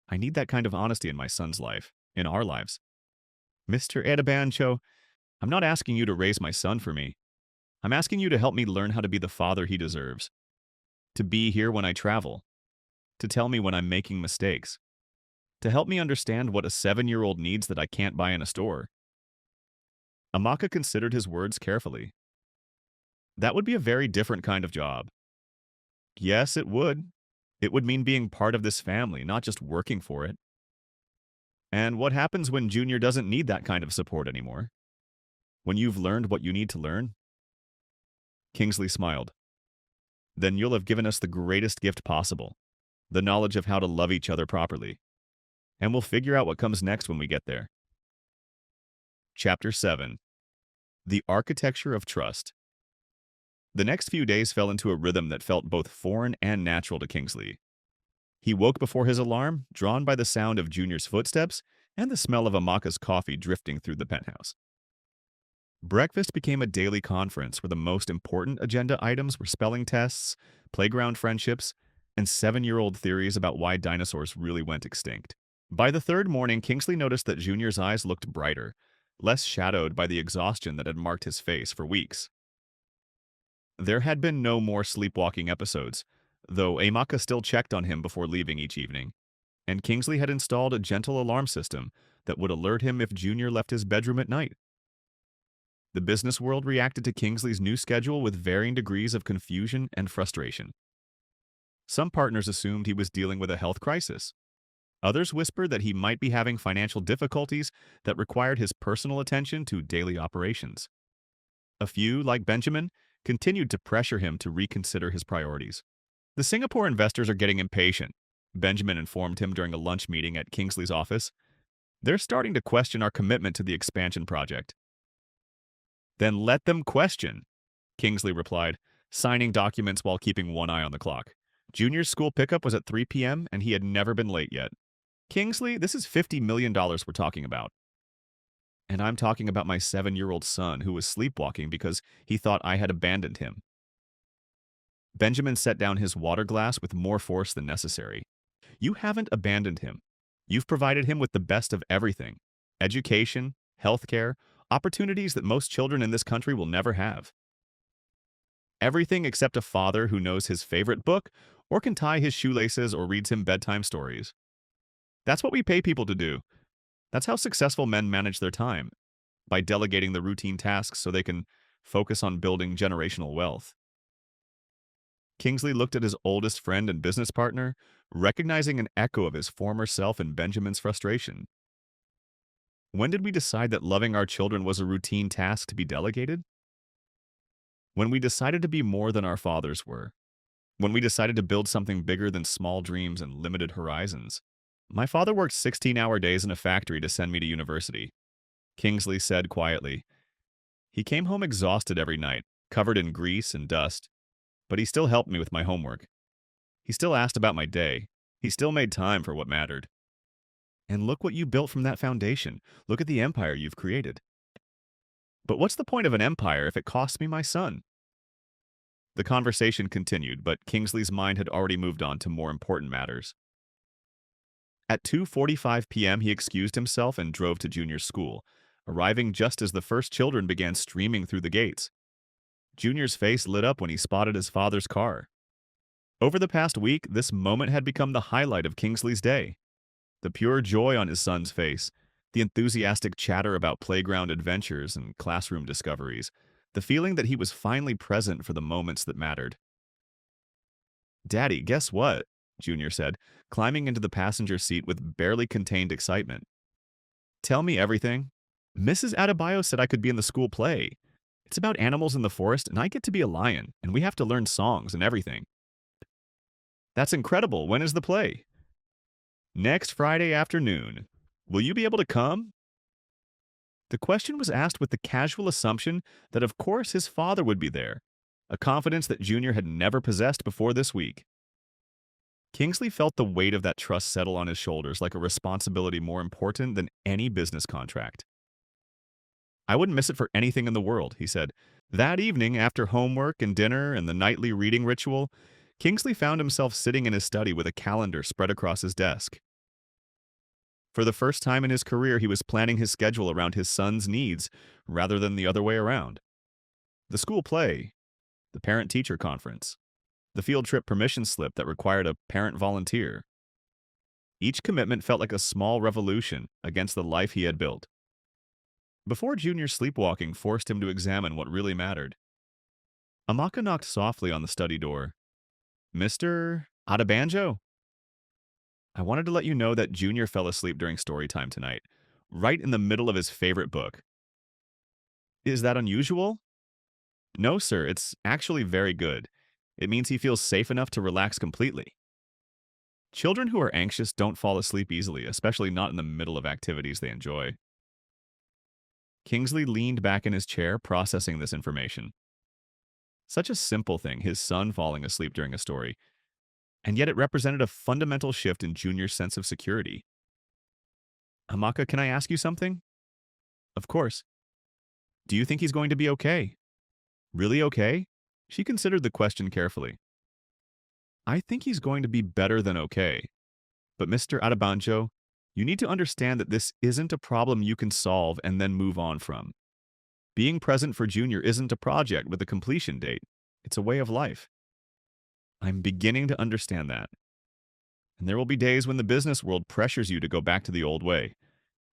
I need that kind of honesty in my son's life, in our lives. Mr. Adebancho, I'm not asking you to raise my son for me. I'm asking you to help me learn how to be the father he deserves. To be here when I travel. To tell me when I'm making mistakes. To help me understand what a 7-year-old needs that I can't buy in a store." Amaka considered his words carefully. That would be a very different kind of job. Yes, it would. It would mean being part of this family, not just working for it. And what happens when Junior doesn't need that kind of support anymore? When you've learned what you need to learn? Kingsley smiled. Then you'll have given us the greatest gift possible, the knowledge of how to love each other properly. And we'll figure out what comes next when we get there. Chapter 7. The Architecture of Trust. The next few days fell into a rhythm that felt both foreign and natural to Kingsley. He woke before his alarm, drawn by the sound of Junior's footsteps and the smell of Amaka's coffee drifting through the penthouse. Breakfast became a daily conference where the most important agenda items were spelling tests, playground friendships, and 7-year-old theories about why dinosaurs really went extinct. By the third morning, Kingsley noticed that Junior's eyes looked brighter, less shadowed by the exhaustion that had marked his face for weeks. There had been no more sleepwalking episodes, though Amaka still checked on him before leaving each evening, and Kingsley had installed a gentle alarm system that would alert him if Junior left his bedroom at night. The business world reacted to Kingsley's new schedule with varying degrees of confusion and frustration. Some partners assumed he was dealing with a health crisis. Others whispered that he might be having financial difficulties that required his personal attention to daily operations. A few, like Benjamin, continued to pressure him to reconsider his priorities. "The Singapore investors are getting impatient," Benjamin informed him during a lunch meeting at Kingsley's office. "They're starting to question our commitment to the expansion project." "Then let them question," Kingsley replied, signing documents while keeping one eye on the clock. Junior's school pickup was at 3 p.m., and he had never been late yet. "Kingsley, this is $50 million we're talking about. And I'm talking about my 7-year-old son who was sleepwalking because he thought I had abandoned him." Benjamin set down his water glass with more force than necessary. "You haven't abandoned him. You've provided him with the best of everything: education, healthcare, opportunities that most children in this country will never have. Everything except a father who knows his favorite book or can tie his shoelaces or reads him bedtime stories. That's what we pay people to do. That's how successful men manage their time, by delegating the routine tasks so they can focus on building generational wealth." Kingsley looked at his oldest friend and business partner, recognizing an echo of his former self in Benjamin's frustration. When did we decide that loving our children was a routine task to be delegated? When we decided to be more than our fathers were. When we decided to build something bigger than small dreams and limited horizons. "My father worked 16-hour days in a factory to send me to university," Kingsley said quietly. "He came home exhausted every night, covered in grease and dust, but he still helped me with my homework. He still asked about my day. He still made time for what mattered. And look what you built from that foundation. Look at the empire you've created." "But what's the point of an empire if it costs me my son?" The conversation continued, but Kingsley's mind had already moved on to more important matters. At 2:45 p.m., he excused himself and drove to Junior's school, arriving just as the first children began streaming through the gates. Junior's face lit up when he spotted his father's car. Over the past week, this moment had become the highlight of Kingsley's day. The pure joy on his son's face, the enthusiastic chatter about playground adventures and classroom discoveries, the feeling that he was finally present for the moments that mattered. "Daddy, guess what?" Junior said, climbing into the passenger seat with barely contained excitement. "Tell me everything. Mrs. Adebayo said I could be in the school play. It's about animals in the forest, and I get to be a lion, and we have to learn songs and everything." "That's incredible. When is the play?" "Next Friday afternoon. Will you be able to come?" The question was asked with the casual assumption that of course his father would be there, a confidence that Junior had never possessed before this week. Kingsley felt the weight of that trust settle on his shoulders like a responsibility more important than any business contract. "I wouldn't miss it for anything in the world," he said. That evening, after homework and dinner and the nightly reading ritual, Kingsley found himself sitting in his study with a calendar spread across his desk. For the first time in his career, he was planning his schedule around his son's needs rather than the other way around. The school play, the parent-teacher conference, the field trip permission slip that required a parent volunteer. Each commitment felt like a small revolution against the life he had built. Before Junior's sleepwalking forced him to examine what really mattered, Amaka knocked softly on the study door. "Mr. Adebanjo?" "I wanted to let you know that Junior fell asleep during story time tonight, right in the middle of his favorite book." "Is that unusual?" "No, sir, it's actually very good. It means he feels safe enough to relax completely." Children who are anxious don't fall asleep easily, especially not in the middle of activities they enjoy. Kingsley leaned back in his chair, processing this information. Such a simple thing, his son falling asleep during a story, and yet it represented a fundamental shift in Junior's sense of security. "Amaka, can I ask you something?" "Of course." "Do you think he's going to be okay?" "Really okay?" She considered the question carefully. "I think he's going to be better than okay. But Mr. Adebanjo, you need to understand that this isn't a problem you can solve and then move on from. Being present for Junior isn't a project with a completion date. It's a way of life." "I'm beginning to understand that. And there will be days when the business world pressures you to go back to the old way.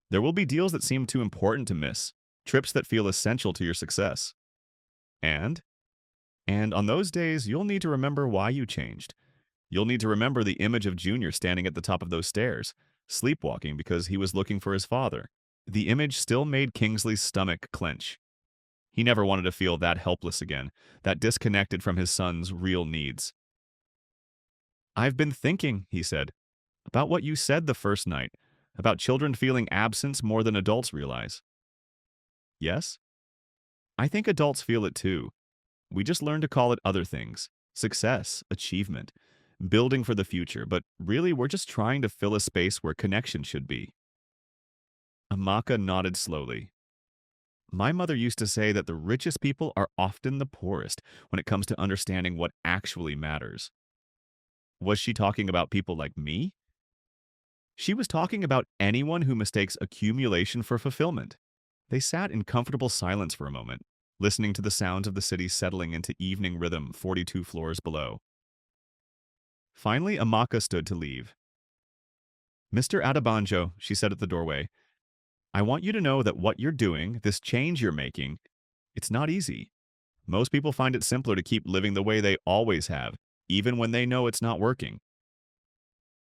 There will be deals that seem too important to miss, trips that feel essential to your success. And on those days, you'll need to remember why you changed. You'll need to remember the image of Junior standing at the top of those stairs, sleepwalking because he was looking for his father." The image still made Kingsley's stomach clench. He never wanted to feel that helpless again, that disconnected from his son's real needs. "I've been thinking," he said, "about what you said the first night, about children feeling absence more than adults realize." "Yes?" "I think adults feel it too. We just learn to call it other things. Success, achievement, building for the future, but really we're just trying to fill a space where connection should be." Amaka nodded slowly. "My mother used to say that the richest people are often the poorest when it comes to understanding what actually matters." Was she talking about people like me? She was talking about anyone who mistakes accumulation for fulfillment. They sat in comfortable silence for a moment, listening to the sounds of the city settling into evening rhythm 42 floors below. Finally, Amaka stood to leave. "Mr. Adebanjo," she said at the doorway, "I want you to know that what you're doing, this change you're making, it's not easy. Most people find it simpler to keep living the way they always have, even when they know it's not working."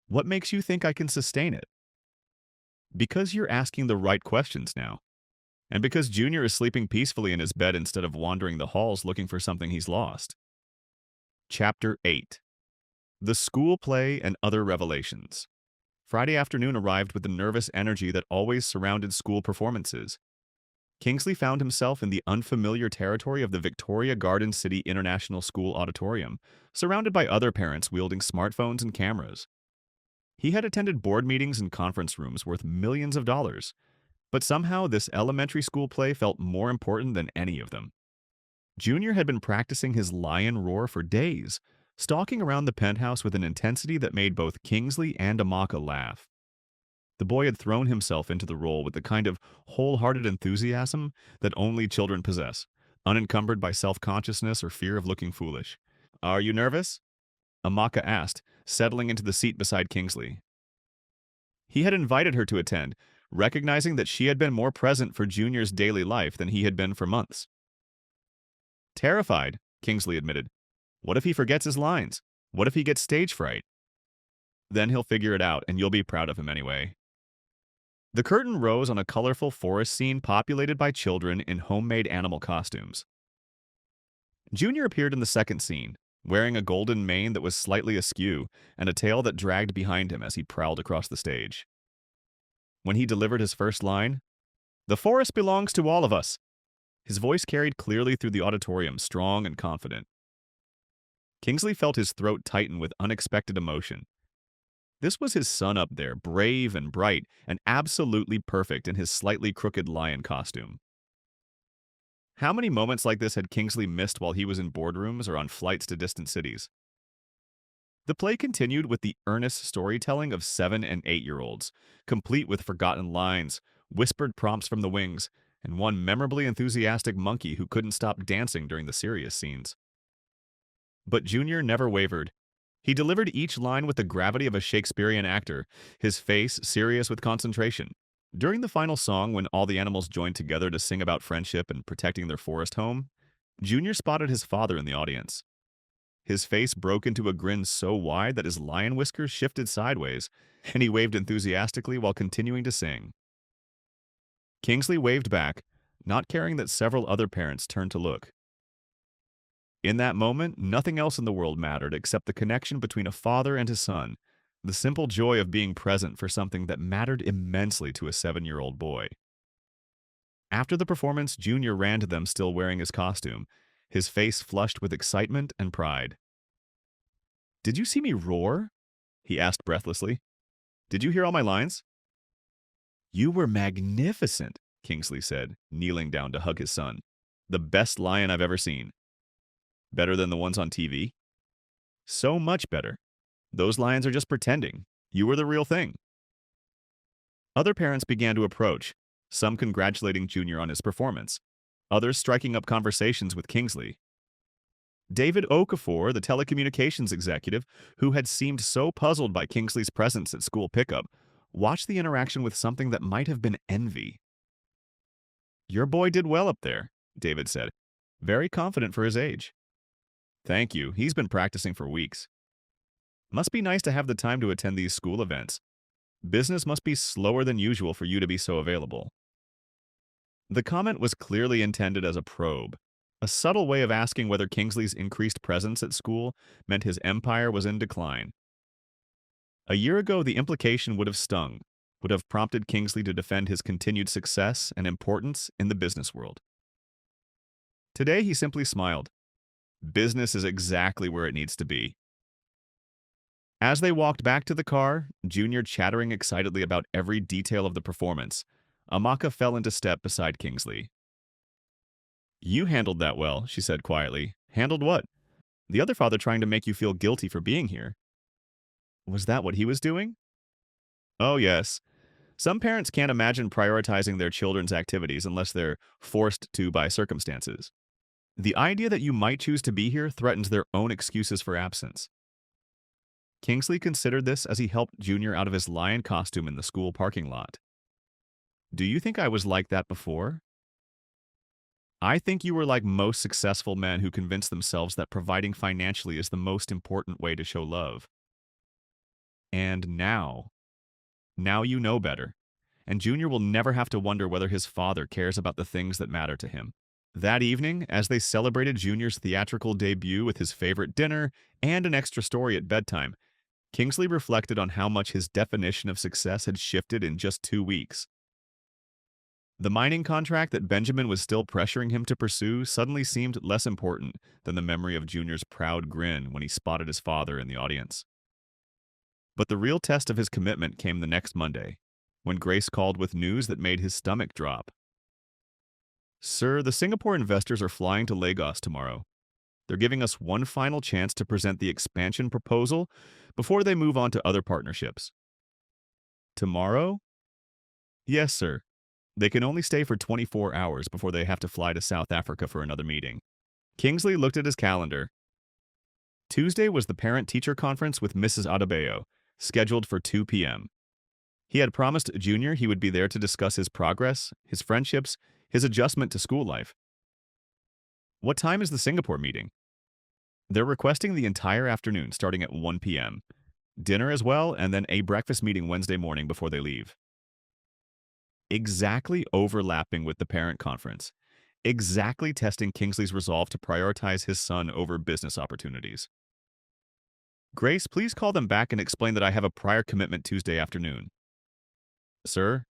"What makes you think I can sustain it?" "Because you're asking the right questions now. And because Junior is sleeping peacefully in his bed instead of wandering the halls looking for something he's lost." Chapter 8. The School Play and Other Revelations. Friday afternoon arrived with the nervous energy that always surrounded school performances. Kingsley found himself in the unfamiliar territory of the Victoria Garden City International School Auditorium, surrounded by other parents wielding smartphones and cameras. He had attended board meetings and conference rooms worth millions of dollars, but somehow this elementary school play felt more important than any of them. Junior had been practicing his lion roar for days, stalking around the penthouse with an intensity that made both Kingsley and Amaka laugh. The boy had thrown himself into the role with the kind of wholehearted enthusiasm that only children possess, unencumbered by self-consciousness or fear of looking foolish. "Are you nervous?" Amaka asked, settling into the seat beside Kingsley. He had invited her to attend, recognizing that she had been more present for Junior's daily life than he had been for months. "Terrified," Kingsley admitted. "What if he forgets his lines? What if he gets stage fright?" "Then he'll figure it out, and you'll be proud of him anyway." The curtain rose on a colorful forest scene populated by children in homemade animal costumes. Junior appeared in the second scene, wearing a golden mane that was slightly askew and a tail that dragged behind him as he prowled across the stage. When he delivered his first line, "The forest belongs to all of us," his voice carried clearly through the auditorium, strong and confident. Kingsley felt his throat tighten with unexpected emotion. This was his son up there, brave and bright, and absolutely perfect in his slightly crooked lion costume. How many moments like this had Kingsley missed while he was in boardrooms or on flights to distant cities? The play continued with the earnest storytelling of 7- and 8-year-olds, complete with forgotten lines, whispered prompts from the wings, and one memorably enthusiastic monkey who couldn't stop dancing during the serious scenes. But Junior never wavered. He delivered each line with the gravity of a Shakespearean actor, his face serious with concentration. During the final song, when all the animals joined together to sing about friendship and protecting their forest home, Junior spotted his father in the audience. His face broke into a grin so wide that his lion whiskers shifted sideways, and he waved enthusiastically while continuing to sing. Kingsley waved back, not caring that several other parents turned to look. In that moment, nothing else in the world mattered except the connection between a father and his son, the simple joy of being present for something that mattered immensely to a 7-year-old boy. After the performance, Junior ran to them still wearing his costume, his face flushed with excitement and pride. "Did you see me roar?" he asked breathlessly. "Did you hear all my lines?" "You were magnificent," Kingsley said, kneeling down to hug his son. "The best lion I've ever seen." "Better than the ones on TV?" "So much better. Those lions are just pretending. You were the real thing." Other parents began to approach, some congratulating Junior on his performance, others striking up conversations with Kingsley. David Okafor, the telecommunications executive, who had seemed so puzzled by Kingsley's presence at school pickup, watched the interaction with something that might have been envy. "Your boy did well up there," David said, very confident for his age. "Thank you. He's been practicing for weeks." "Must be nice to have the time to attend these school events. Business must be slower than usual for you to be so available." The comment was clearly intended as a probe, a subtle way of asking whether Kingsley's increased presence at school meant his empire was in decline. A year ago, the implication would have stung, would have prompted Kingsley to defend his continued success and importance in the business world. Today, he simply smiled. Business is exactly where it needs to be. As they walked back to the car, Junior chattering excitedly about every detail of the performance, Amaka fell into step beside Kingsley. "You handled that well," she said quietly. "Handled what?" "The other father trying to make you feel guilty for being here." "Was that what he was doing?" "Oh, yes. Some parents can't imagine prioritizing their children's activities unless they're forced to by circumstances. The idea that you might choose to be here threatens their own excuses for absence." Kingsley considered this as he helped Junior out of his lion costume in the school parking lot. "Do you think I was like that before?" "I think you were like most successful men who convince themselves that providing financially is the most important way to show love. And now you know better, and Junior will never have to wonder whether his father cares about the things that matter to him." That evening, as they celebrated Junior's theatrical debut with his favorite dinner and an extra story at bedtime, Kingsley reflected on how much his definition of success had shifted in just 2 weeks. The mining contract that Benjamin was still pressuring him to pursue suddenly seemed less important than the memory of Junior's proud grin when he spotted his father in the audience. But the real test of his commitment came the next Monday, when Grace called with news that made his stomach drop. "Sir, the Singapore investors are flying to Lagos tomorrow. They're giving us one final chance to present the expansion proposal before they move on to other partnerships." "Tomorrow?" "Yes, sir. They can only stay for 24 hours before they have to fly to South Africa for another meeting. Kingsley looked at his calendar. Tuesday was the parent-teacher conference with Mrs. Adebayo, scheduled for 2 p.m. He had promised Junior he would be there to discuss his progress, his friendships, his adjustment to school life. What time is the Singapore meeting? They're requesting the entire afternoon, starting at 1 p.m. Dinner as well, and then a breakfast meeting Wednesday morning before they leave. Exactly overlapping with the parent conference. Exactly testing Kingsley's resolve to prioritize his son over business opportunities. Grace, please call them back and explain that I have a prior commitment Tuesday afternoon. Sir?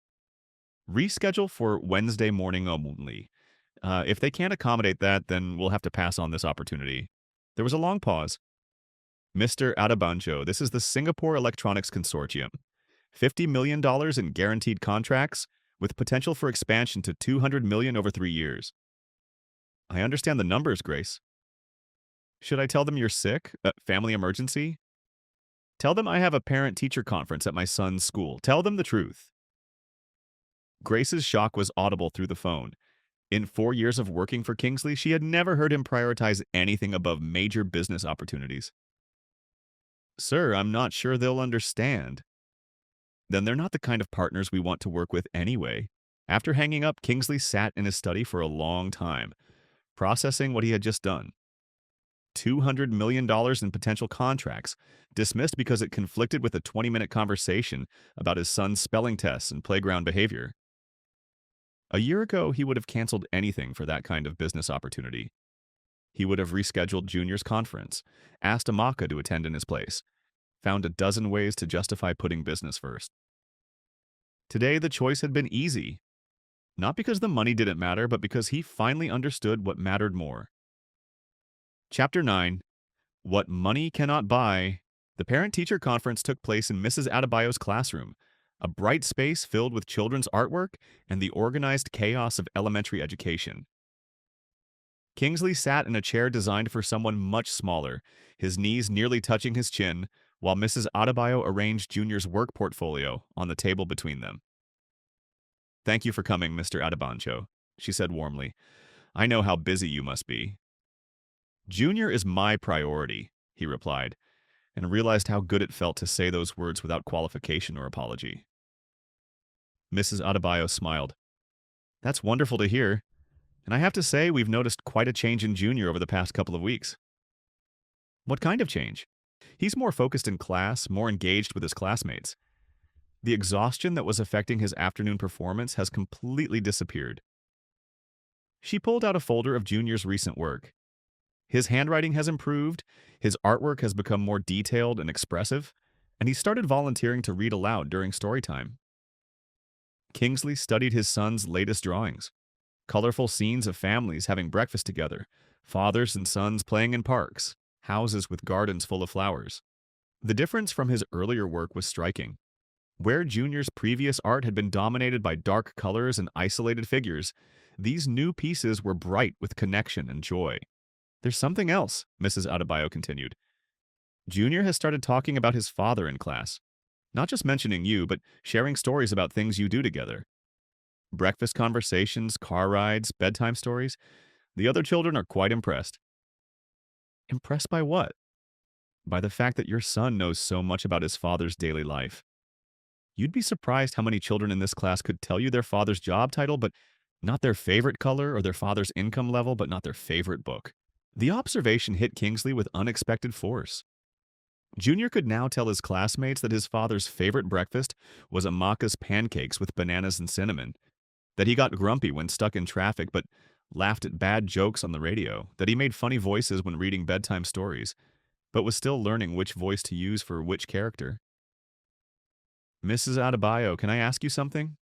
Reschedule for Wednesday morning only. If they can't accommodate that, then we'll have to pass on this opportunity. There was a long pause. Mr. Adebanjo, this is the Singapore Electronics Consortium. $50 million in guaranteed contracts, with potential for expansion to $200 million over 3 years. I understand the numbers, Grace. Should I tell them you're sick? Family emergency? Tell them I have a parent-teacher conference at my son's school. Tell them the truth. Grace's shock was audible through the phone. In 4 years of working for Kingsley, she had never heard him prioritize anything above major business opportunities. Sir, I'm not sure they'll understand. Then they're not the kind of partners we want to work with anyway. After hanging up, Kingsley sat in his study for a long time, processing what he had just done. $200 million in potential contracts, dismissed because it conflicted with a 20-minute conversation about his son's spelling tests and playground behavior. A year ago, he would have canceled anything for that kind of business opportunity. He would have rescheduled Junior's conference, asked Amaka to attend in his place, found a dozen ways to justify putting business first. Today, the choice had been easy. Not because the money didn't matter, but because he finally understood what mattered more. Chapter 9. What Money Cannot Buy. The parent-teacher conference took place in Mrs. Adebayo's classroom, a bright space filled with children's artwork and the organized chaos of elementary education. Kingsley sat in a chair designed for someone much smaller, his knees nearly touching his chin, while Mrs. Adebayo arranged Junior's work portfolio on the table between them. Thank you for coming, Mr. Adebanjo, she said warmly. I know how busy you must be. Junior is my priority, he replied, and realized how good it felt to say those words without qualification or apology. Mrs. Adebayo smiled. That's wonderful to hear, and I have to say we've noticed quite a change in Junior over the past couple of weeks. What kind of change? He's more focused in class, more engaged with his classmates. The exhaustion that was affecting his afternoon performance has completely disappeared. She pulled out a folder of Junior's recent work. His handwriting has improved, his artwork has become more detailed and expressive, and he started volunteering to read aloud during story time. Kingsley studied his son's latest drawings. Colorful scenes of families having breakfast together, fathers and sons playing in parks, houses with gardens full of flowers. The difference from his earlier work was striking. Where Junior's previous art had been dominated by dark colors and isolated figures, these new pieces were bright with connection and joy. There's something else, Mrs. Adebayo continued. Junior has started talking about his father in class. Not just mentioning you, but sharing stories about things you do together. Breakfast conversations, car rides, bedtime stories. The other children are quite impressed. Impressed by what? By the fact that your son knows so much about his father's daily life. You'd be surprised how many children in this class could tell you their father's job title, but not their favorite color, or their father's income level, but not their favorite book. The observation hit Kingsley with unexpected force. Junior could now tell his classmates that his father's favorite breakfast was Amaka's pancakes with bananas and cinnamon, that he got grumpy when stuck in traffic but laughed at bad jokes on the radio, that he made funny voices when reading bedtime stories, but was still learning which voice to use for which character. Mrs. Adebayo, can I ask you something?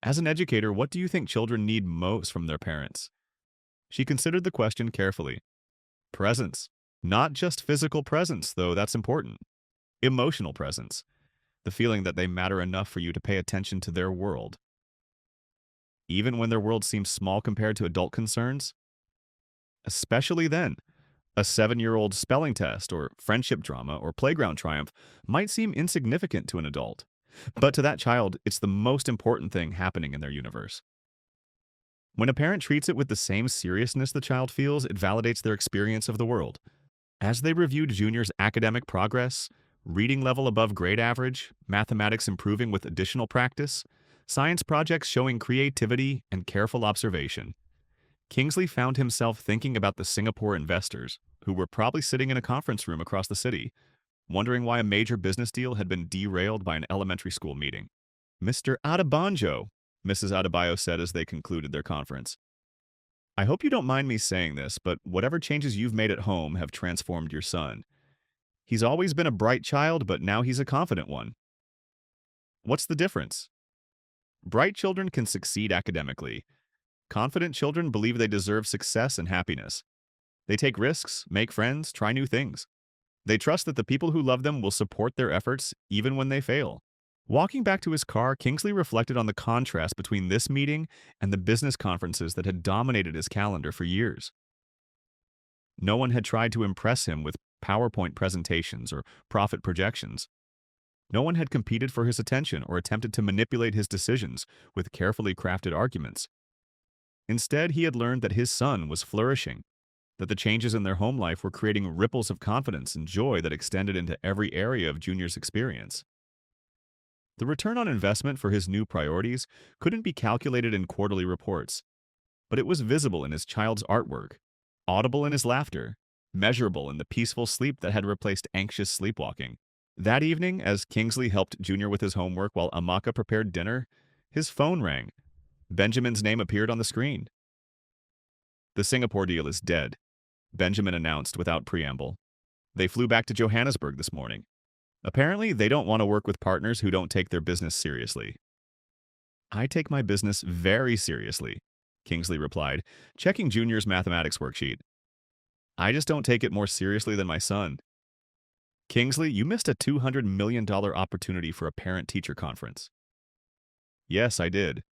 As an educator, what do you think children need most from their parents? She considered the question carefully. Presence. Not just physical presence, though that's important. Emotional presence. The feeling that they matter enough for you to pay attention to their world. Even when their world seems small compared to adult concerns? Especially then. A 7-year-old spelling test or friendship drama or playground triumph might seem insignificant to an adult. But to that child, it's the most important thing happening in their universe. When a parent treats it with the same seriousness the child feels, it validates their experience of the world. As they reviewed Junior's academic progress, reading level above grade average, mathematics improving with additional practice, science projects showing creativity and careful observation, Kingsley found himself thinking about the Singapore investors, who were probably sitting in a conference room across the city, wondering why a major business deal had been derailed by an elementary school meeting. Mr. Adebanjo, Mrs. Adebayo said as they concluded their conference. I hope you don't mind me saying this, but whatever changes you've made at home have transformed your son. He's always been a bright child, but now he's a confident one. What's the difference? Bright children can succeed academically. Confident children believe they deserve success and happiness. They take risks, make friends, try new things. They trust that the people who love them will support their efforts even when they fail. Walking back to his car, Kingsley reflected on the contrast between this meeting and the business conferences that had dominated his calendar for years. No one had tried to impress him with PowerPoint presentations or profit projections. No one had competed for his attention or attempted to manipulate his decisions with carefully crafted arguments. Instead, he had learned that his son was flourishing, that the changes in their home life were creating ripples of confidence and joy that extended into every area of Junior's experience. The return on investment for his new priorities couldn't be calculated in quarterly reports, but it was visible in his child's artwork, audible in his laughter, measurable in the peaceful sleep that had replaced anxious sleepwalking. That evening, as Kingsley helped Junior with his homework while Amaka prepared dinner, his phone rang. Benjamin's name appeared on the screen. The Singapore deal is dead, Benjamin announced without preamble. They flew back to Johannesburg this morning. Apparently, they don't want to work with partners who don't take their business seriously. I take my business very seriously, Kingsley replied, checking Junior's mathematics worksheet. I just don't take it more seriously than my son. Kingsley, you missed a $200 million opportunity for a parent-teacher conference. Yes, I did.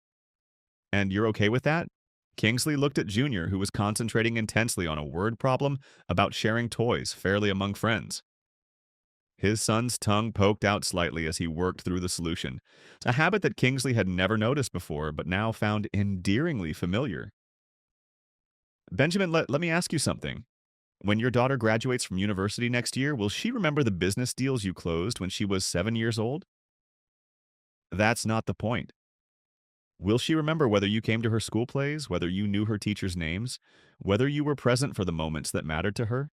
And you're okay with that? Kingsley looked at Junior, who was concentrating intensely on a word problem about sharing toys fairly among friends. His son's tongue poked out slightly as he worked through the solution, a habit that Kingsley had never noticed before but now found endearingly familiar. Benjamin, let me ask you something. When your daughter graduates from university next year, will she remember the business deals you closed when she was 7 years old? That's not the point. Will she remember whether you came to her school plays, whether you knew her teachers' names, whether you were present for the moments that mattered to her?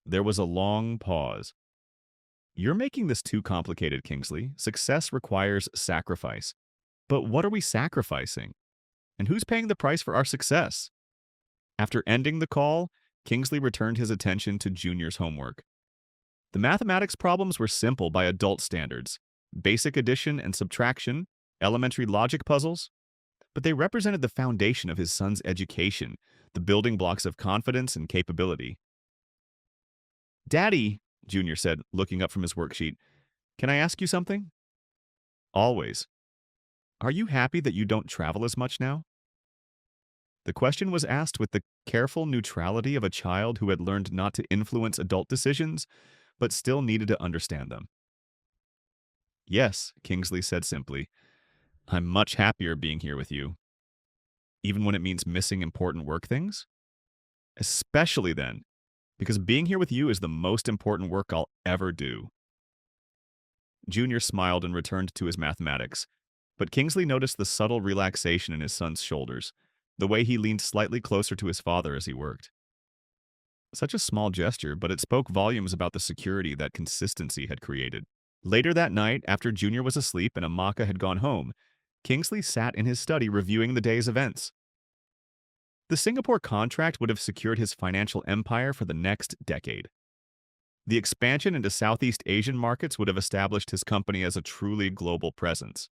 There was a long pause. You're making this too complicated, Kingsley. Success requires sacrifice. But what are we sacrificing? And who's paying the price for our success? After ending the call, Kingsley returned his attention to Junior's homework. The mathematics problems were simple by adult standards, basic addition and subtraction, elementary logic puzzles, but they represented the foundation of his son's education, the building blocks of confidence and capability. Daddy, Junior said, looking up from his worksheet, can I ask you something? Always. Are you happy that you don't travel as much now? The question was asked with the careful neutrality of a child who had learned not to influence adult decisions, but still needed to understand them. Yes, Kingsley said simply. I'm much happier being here with you. Even when it means missing important work things? Especially then, because being here with you is the most important work I'll ever do. Junior smiled and returned to his mathematics, but Kingsley noticed the subtle relaxation in his son's shoulders, the way he leaned slightly closer to his father as he worked. Such a small gesture, but it spoke volumes about the security that consistency had created. Later that night, after Junior was asleep and Amaka had gone home, Kingsley sat in his study reviewing the day's events. The Singapore contract would have secured his financial empire for the next decade. The expansion into Southeast Asian markets would have established his company as a truly global presence.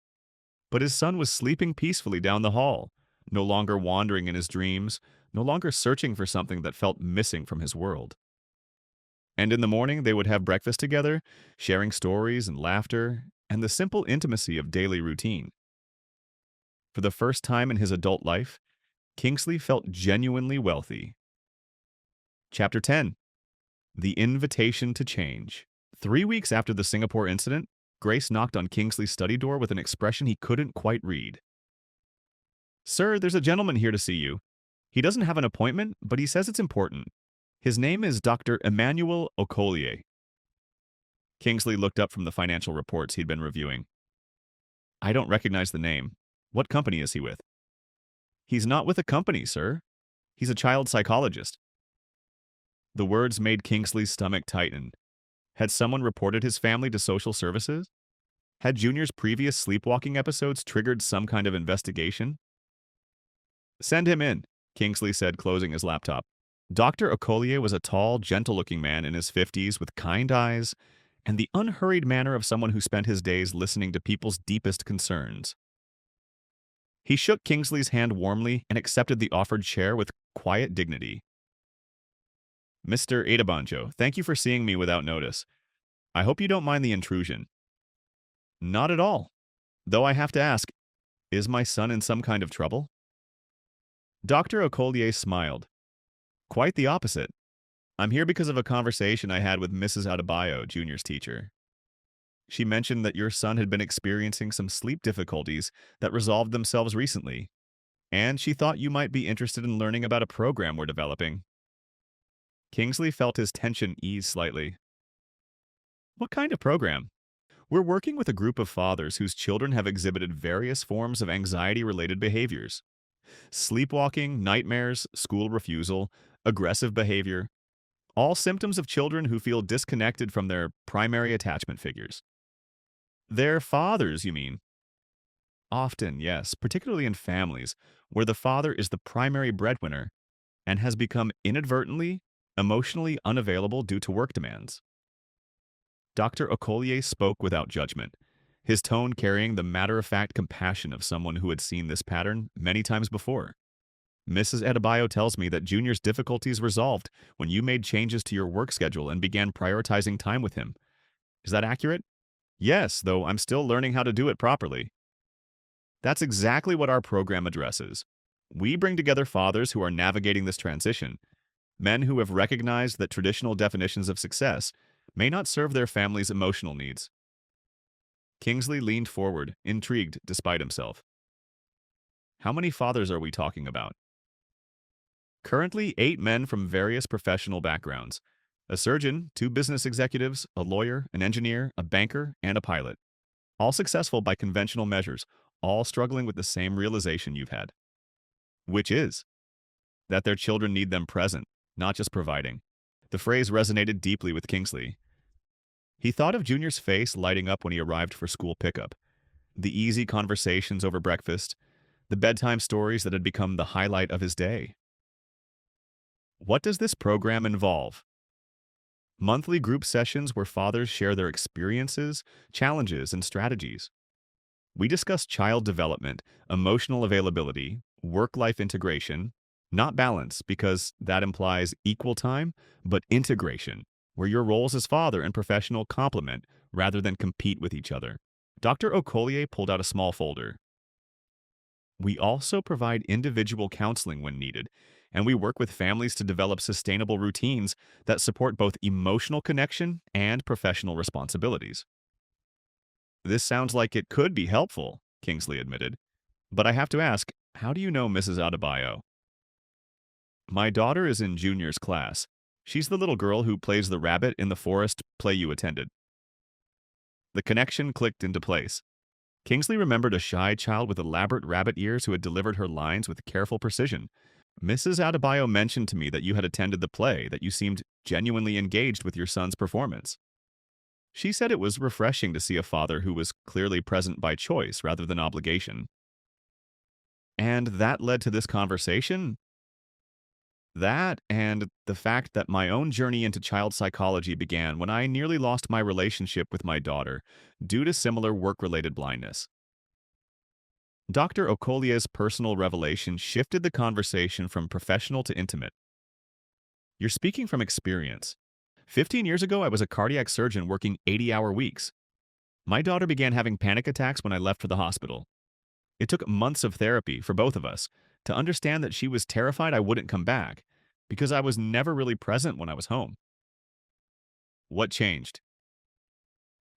But his son was sleeping peacefully down the hall, no longer wandering in his dreams, no longer searching for something that felt missing from his world. And in the morning, they would have breakfast together, sharing stories and laughter, and the simple intimacy of daily routine. For the first time in his adult life, Kingsley felt genuinely wealthy. Chapter 10. The Invitation to Change. 3 weeks after the Singapore incident, Grace knocked on Kingsley's study door with an expression he couldn't quite read. "Sir, there's a gentleman here to see you. He doesn't have an appointment, but he says it's important. His name is Dr. Emmanuel Okolie." Kingsley looked up from the financial reports he'd been reviewing. "I don't recognize the name. What company is he with?" "He's not with a company, sir. He's a child psychologist." The words made Kingsley's stomach tighten. Had someone reported his family to social services? Had Junior's previous sleepwalking episodes triggered some kind of investigation? "Send him in," Kingsley said, closing his laptop. Dr. Okolie was a tall, gentle-looking man in his 50s with kind eyes and the unhurried manner of someone who spent his days listening to people's deepest concerns. He shook Kingsley's hand warmly and accepted the offered chair with quiet dignity. "Mr. Adebanjo, thank you for seeing me without notice. I hope you don't mind the intrusion." "Not at all. Though I have to ask, is my son in some kind of trouble?" Dr. Okolie smiled. "Quite the opposite. I'm here because of a conversation I had with Mrs. Adebayo, Junior's teacher. She mentioned that your son had been experiencing some sleep difficulties that resolved themselves recently, and she thought you might be interested in learning about a program we're developing." Kingsley felt his tension ease slightly. "What kind of program?" "We're working with a group of fathers whose children have exhibited various forms of anxiety-related behaviors. Sleepwalking, nightmares, school refusal, aggressive behavior. All symptoms of children who feel disconnected from their primary attachment figures." "Their fathers, you mean?" "Often, yes, particularly in families where the father is the primary breadwinner and has become inadvertently emotionally unavailable due to work demands." Dr. Okolie spoke without judgment, his tone carrying the matter-of-fact compassion of someone who had seen this pattern many times before. "Mrs. Adebayo tells me that Junior's difficulties resolved when you made changes to your work schedule and began prioritizing time with him. Is that accurate?" "Yes, though I'm still learning how to do it properly." "That's exactly what our program addresses. We bring together fathers who are navigating this transition, men who have recognized that traditional definitions of success may not serve their family's emotional needs." Kingsley leaned forward, intrigued despite himself. "How many fathers are we talking about?" "Currently 8 men from various professional backgrounds. A surgeon, 2 business executives, a lawyer, an engineer, a banker, and a pilot. All successful by conventional measures, all struggling with the same realization you've had." "Which is?" "That their children need them present, not just providing." The phrase resonated deeply with Kingsley. He thought of Junior's face lighting up when he arrived for school pickup, the easy conversations over breakfast, the bedtime stories that had become the highlight of his day. "What does this program involve?" "Monthly group sessions where fathers share their experiences, challenges, and strategies. We discuss child development, emotional availability, work-life integration, not balance because that implies equal time, but integration, where your roles as father and professional complement rather than compete with each other." Dr. Okolie pulled out a small folder. "We also provide individual counseling when needed, and we work with families to develop sustainable routines that support both emotional connection and professional responsibilities." "This sounds like it could be helpful," Kingsley admitted. "But I have to ask, how do you know Mrs. Adebayo?" "My daughter is in Junior's class. She's the little girl who plays the rabbit in the forest play you attended." The connection clicked into place. Kingsley remembered a shy child with elaborate rabbit ears who had delivered her lines with careful precision. "Mrs. Adebayo mentioned to me that you had attended the play, that you seemed genuinely engaged with your son's performance. She said it was refreshing to see a father who was clearly present by choice rather than obligation." "And that led to this conversation?" "That, and the fact that my own journey into child psychology began when I nearly lost my relationship with my daughter due to similar work-related blindness." Dr. Okolie's personal revelation shifted the conversation from professional to intimate. "You're speaking from experience. 15 years ago, I was a cardiac surgeon working 80-hour weeks. My daughter began having panic attacks when I left for the hospital. It took months of therapy for both of us to understand that she was terrified I wouldn't come back because I was never really present when I was home." "What changed?"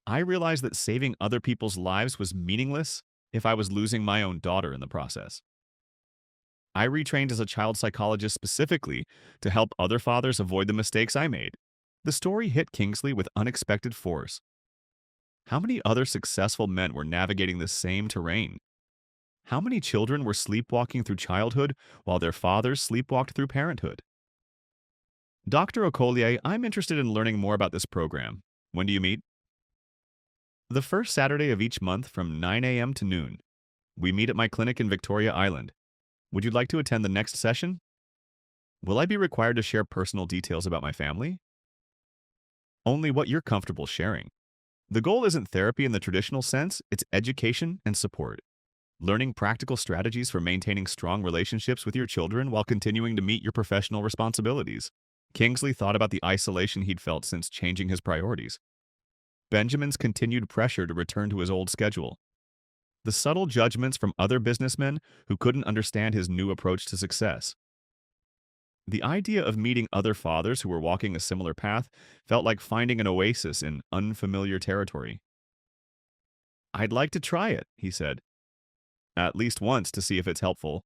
I realized that saving other people's lives was meaningless if I was losing my own daughter in the process. I retrained as a child psychologist specifically to help other fathers avoid the mistakes I made. The story hit Kingsley with unexpected force. How many other successful men were navigating the same terrain? How many children were sleepwalking through childhood while their fathers sleepwalked through parenthood? Dr. Okolie, I'm interested in learning more about this program. When do you meet? The first Saturday of each month from 9 a.m. to noon. We meet at my clinic in Victoria Island. Would you like to attend the next session? Will I be required to share personal details about my family? Only what you're comfortable sharing. The goal isn't therapy in the traditional sense, it's education and support. Learning practical strategies for maintaining strong relationships with your children while continuing to meet your professional responsibilities. Kingsley thought about the isolation he'd felt since changing his priorities. Benjamin's continued pressure to return to his old schedule. The subtle judgments from other businessmen who couldn't understand his new approach to success. The idea of meeting other fathers who were walking a similar path felt like finding an oasis in unfamiliar territory. I'd like to try it, he said. At least once to see if it's helpful.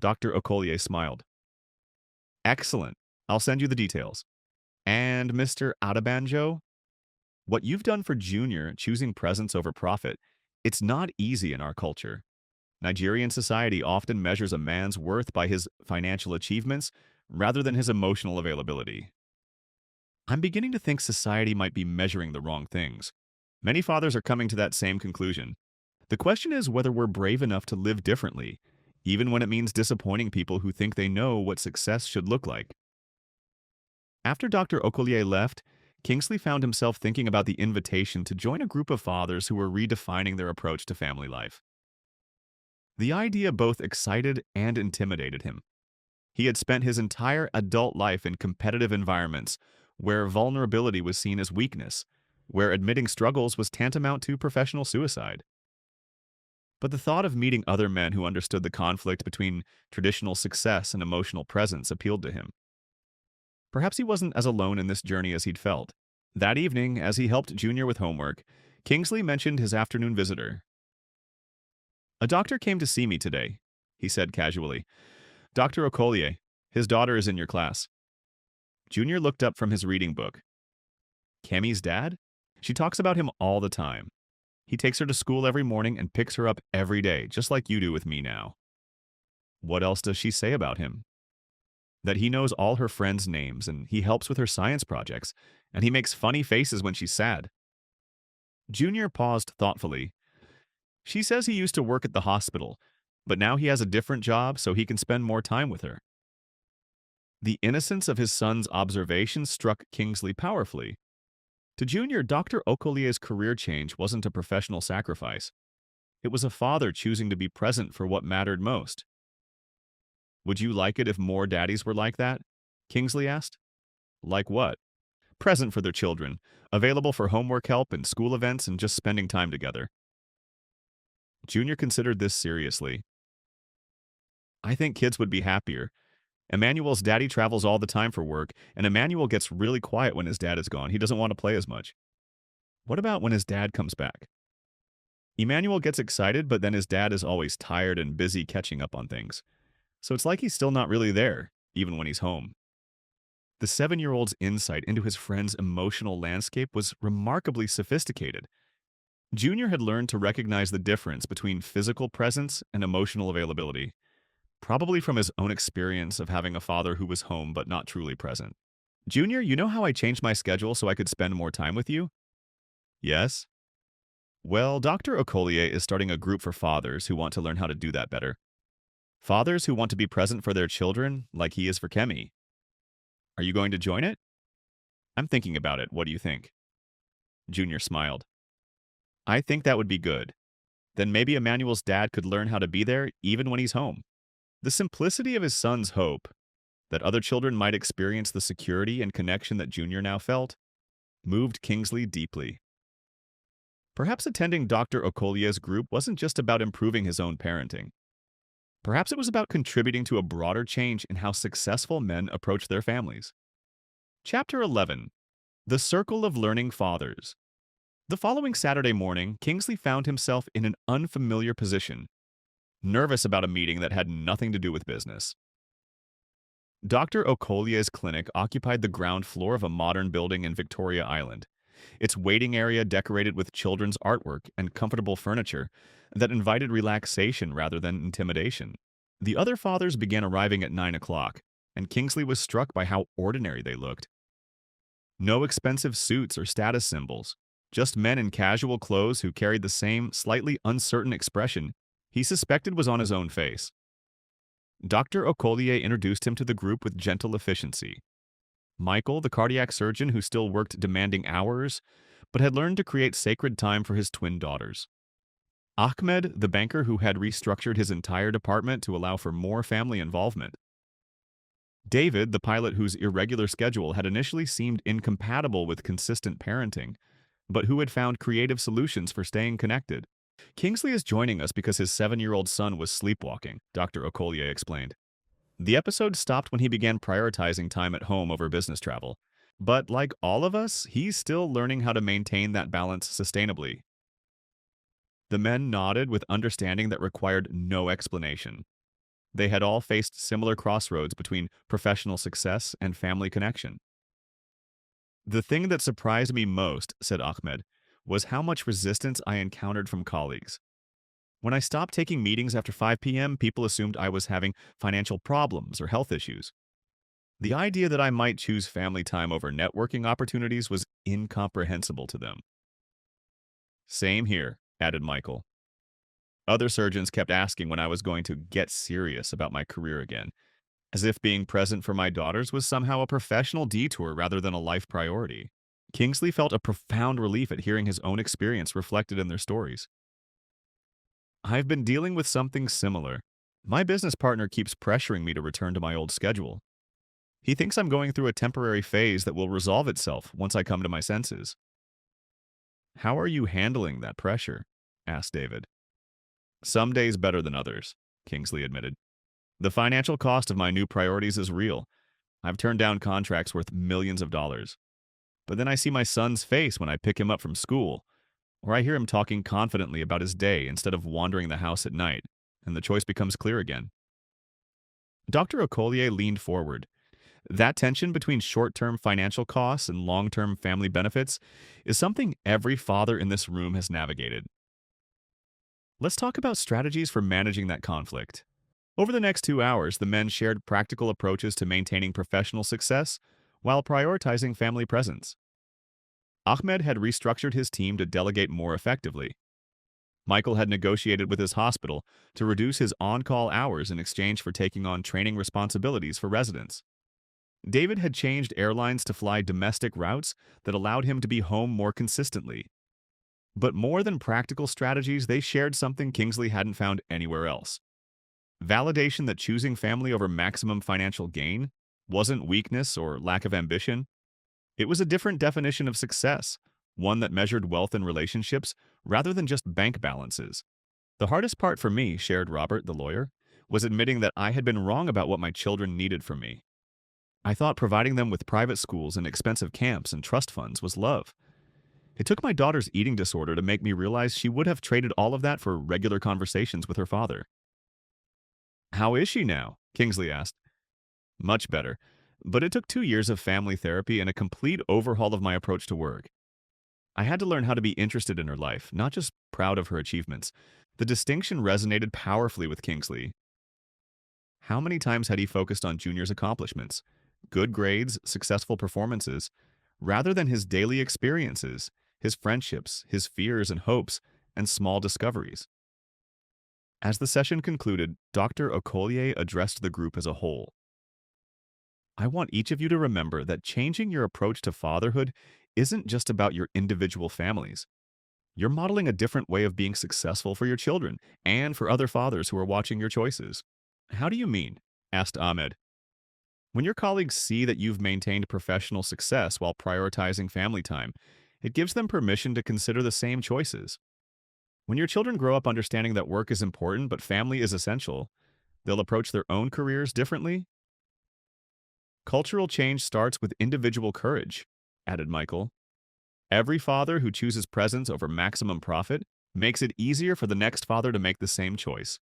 Dr. Okolie smiled. Excellent. I'll send you the details. And Mr. Adebanjo, what you've done for Junior, choosing presence over profit, it's not easy in our culture. Nigerian society often measures a man's worth by his financial achievements rather than his emotional availability. I'm beginning to think society might be measuring the wrong things. Many fathers are coming to that same conclusion. The question is whether we're brave enough to live differently, even when it means disappointing people who think they know what success should look like. After Dr. Okolie left, Kingsley found himself thinking about the invitation to join a group of fathers who were redefining their approach to family life. The idea both excited and intimidated him. He had spent his entire adult life in competitive environments where vulnerability was seen as weakness, where admitting struggles was tantamount to professional suicide. But the thought of meeting other men who understood the conflict between traditional success and emotional presence appealed to him. Perhaps he wasn't as alone in this journey as he'd felt. That evening, as he helped Junior with homework, Kingsley mentioned his afternoon visitor. A doctor came to see me today, he said casually. Dr. Okolie, his daughter is in your class. Junior looked up from his reading book. Kemi's dad? She talks about him all the time. He takes her to school every morning and picks her up every day, just like you do with me now. What else does she say about him? That he knows all her friends' names and he helps with her science projects, and he makes funny faces when she's sad. Junior paused thoughtfully. She says he used to work at the hospital, but now he has a different job so he can spend more time with her. The innocence of his son's observation struck Kingsley powerfully. To Junior, Dr. Okolie's career change wasn't a professional sacrifice. It was a father choosing to be present for what mattered most. Would you like it if more daddies were like that? Kingsley asked. Like what? Present for their children, available for homework help and school events and just spending time together. Junior considered this seriously. I think kids would be happier. Emmanuel's daddy travels all the time for work, and Emmanuel gets really quiet when his dad is gone. He doesn't want to play as much. What about when his dad comes back? Emmanuel gets excited, but then his dad is always tired and busy catching up on things. So it's like he's still not really there, even when he's home. The 7-year-old's insight into his friend's emotional landscape was remarkably sophisticated. Junior had learned to recognize the difference between physical presence and emotional availability, probably from his own experience of having a father who was home but not truly present. Junior, you know how I changed my schedule so I could spend more time with you? Yes. Well, Dr. Okolie is starting a group for fathers who want to learn how to do that better. Fathers who want to be present for their children like he is for Kemi. Are you going to join it? I'm thinking about it. What do you think? Junior smiled. I think that would be good. Then maybe Emmanuel's dad could learn how to be there even when he's home. The simplicity of his son's hope, that other children might experience the security and connection that Junior now felt, moved Kingsley deeply. Perhaps attending Dr. Okolie's group wasn't just about improving his own parenting. Perhaps it was about contributing to a broader change in how successful men approach their families. Chapter 11. The Circle of Learning Fathers. The following Saturday morning, Kingsley found himself in an unfamiliar position, nervous about a meeting that had nothing to do with business. Dr. Okolie's clinic occupied the ground floor of a modern building in Victoria Island, its waiting area decorated with children's artwork and comfortable furniture that invited relaxation rather than intimidation. The other fathers began arriving at 9 o'clock, and Kingsley was struck by how ordinary they looked. No expensive suits or status symbols, just men in casual clothes who carried the same slightly uncertain expression he suspected was on his own face. Dr. Okolie introduced him to the group with gentle efficiency. Michael, the cardiac surgeon who still worked demanding hours, but had learned to create sacred time for his twin daughters. Ahmed, the banker who had restructured his entire department to allow for more family involvement. David, the pilot whose irregular schedule had initially seemed incompatible with consistent parenting, but who had found creative solutions for staying connected. Kingsley is joining us because his 7-year-old son was sleepwalking, Dr. Okolie explained. The episode stopped when he began prioritizing time at home over business travel. But like all of us, he's still learning how to maintain that balance sustainably. The men nodded with understanding that required no explanation. They had all faced similar crossroads between professional success and family connection. The thing that surprised me most, said Ahmed, was how much resistance I encountered from colleagues. When I stopped taking meetings after 5 p.m., people assumed I was having financial problems or health issues. The idea that I might choose family time over networking opportunities was incomprehensible to them. Same here, added Michael. Other surgeons kept asking when I was going to get serious about my career again, as if being present for my daughters was somehow a professional detour rather than a life priority. Kingsley felt a profound relief at hearing his own experience reflected in their stories. I've been dealing with something similar. My business partner keeps pressuring me to return to my old schedule. He thinks I'm going through a temporary phase that will resolve itself once I come to my senses. How are you handling that pressure? Asked David. Some days better than others, Kingsley admitted. The financial cost of my new priorities is real. I've turned down contracts worth millions of dollars. But then I see my son's face when I pick him up from school, or I hear him talking confidently about his day instead of wandering the house at night, and the choice becomes clear again. Dr. Okolie leaned forward. That tension between short-term financial costs and long-term family benefits is something every father in this room has navigated. Let's talk about strategies for managing that conflict. Over the next 2 hours, the men shared practical approaches to maintaining professional success while prioritizing family presence. Ahmed had restructured his team to delegate more effectively. Michael had negotiated with his hospital to reduce his on-call hours in exchange for taking on training responsibilities for residents. David had changed airlines to fly domestic routes that allowed him to be home more consistently. But more than practical strategies, they shared something Kingsley hadn't found anywhere else. Validation that choosing family over maximum financial gain wasn't weakness or lack of ambition. It was a different definition of success, one that measured wealth and relationships rather than just bank balances. The hardest part for me, shared Robert, the lawyer, was admitting that I had been wrong about what my children needed from me. I thought providing them with private schools and expensive camps and trust funds was love. It took my daughter's eating disorder to make me realize she would have traded all of that for regular conversations with her father. How is she now? Kingsley asked. Much better, but it took 2 years of family therapy and a complete overhaul of my approach to work. I had to learn how to be interested in her life, not just proud of her achievements. The distinction resonated powerfully with Kingsley. How many times had he focused on Junior's accomplishments, good grades, successful performances, rather than his daily experiences, his friendships, his fears and hopes, and small discoveries? As the session concluded, Dr. Okolie addressed the group as a whole. I want each of you to remember that changing your approach to fatherhood isn't just about your individual families. You're modeling a different way of being successful for your children and for other fathers who are watching your choices. How do you mean? Asked Ahmed. When your colleagues see that you've maintained professional success while prioritizing family time, it gives them permission to consider the same choices. When your children grow up understanding that work is important but family is essential, they'll approach their own careers differently. Cultural change starts with individual courage, added Michael. Every father who chooses presence over maximum profit makes it easier for the next father to make the same choice.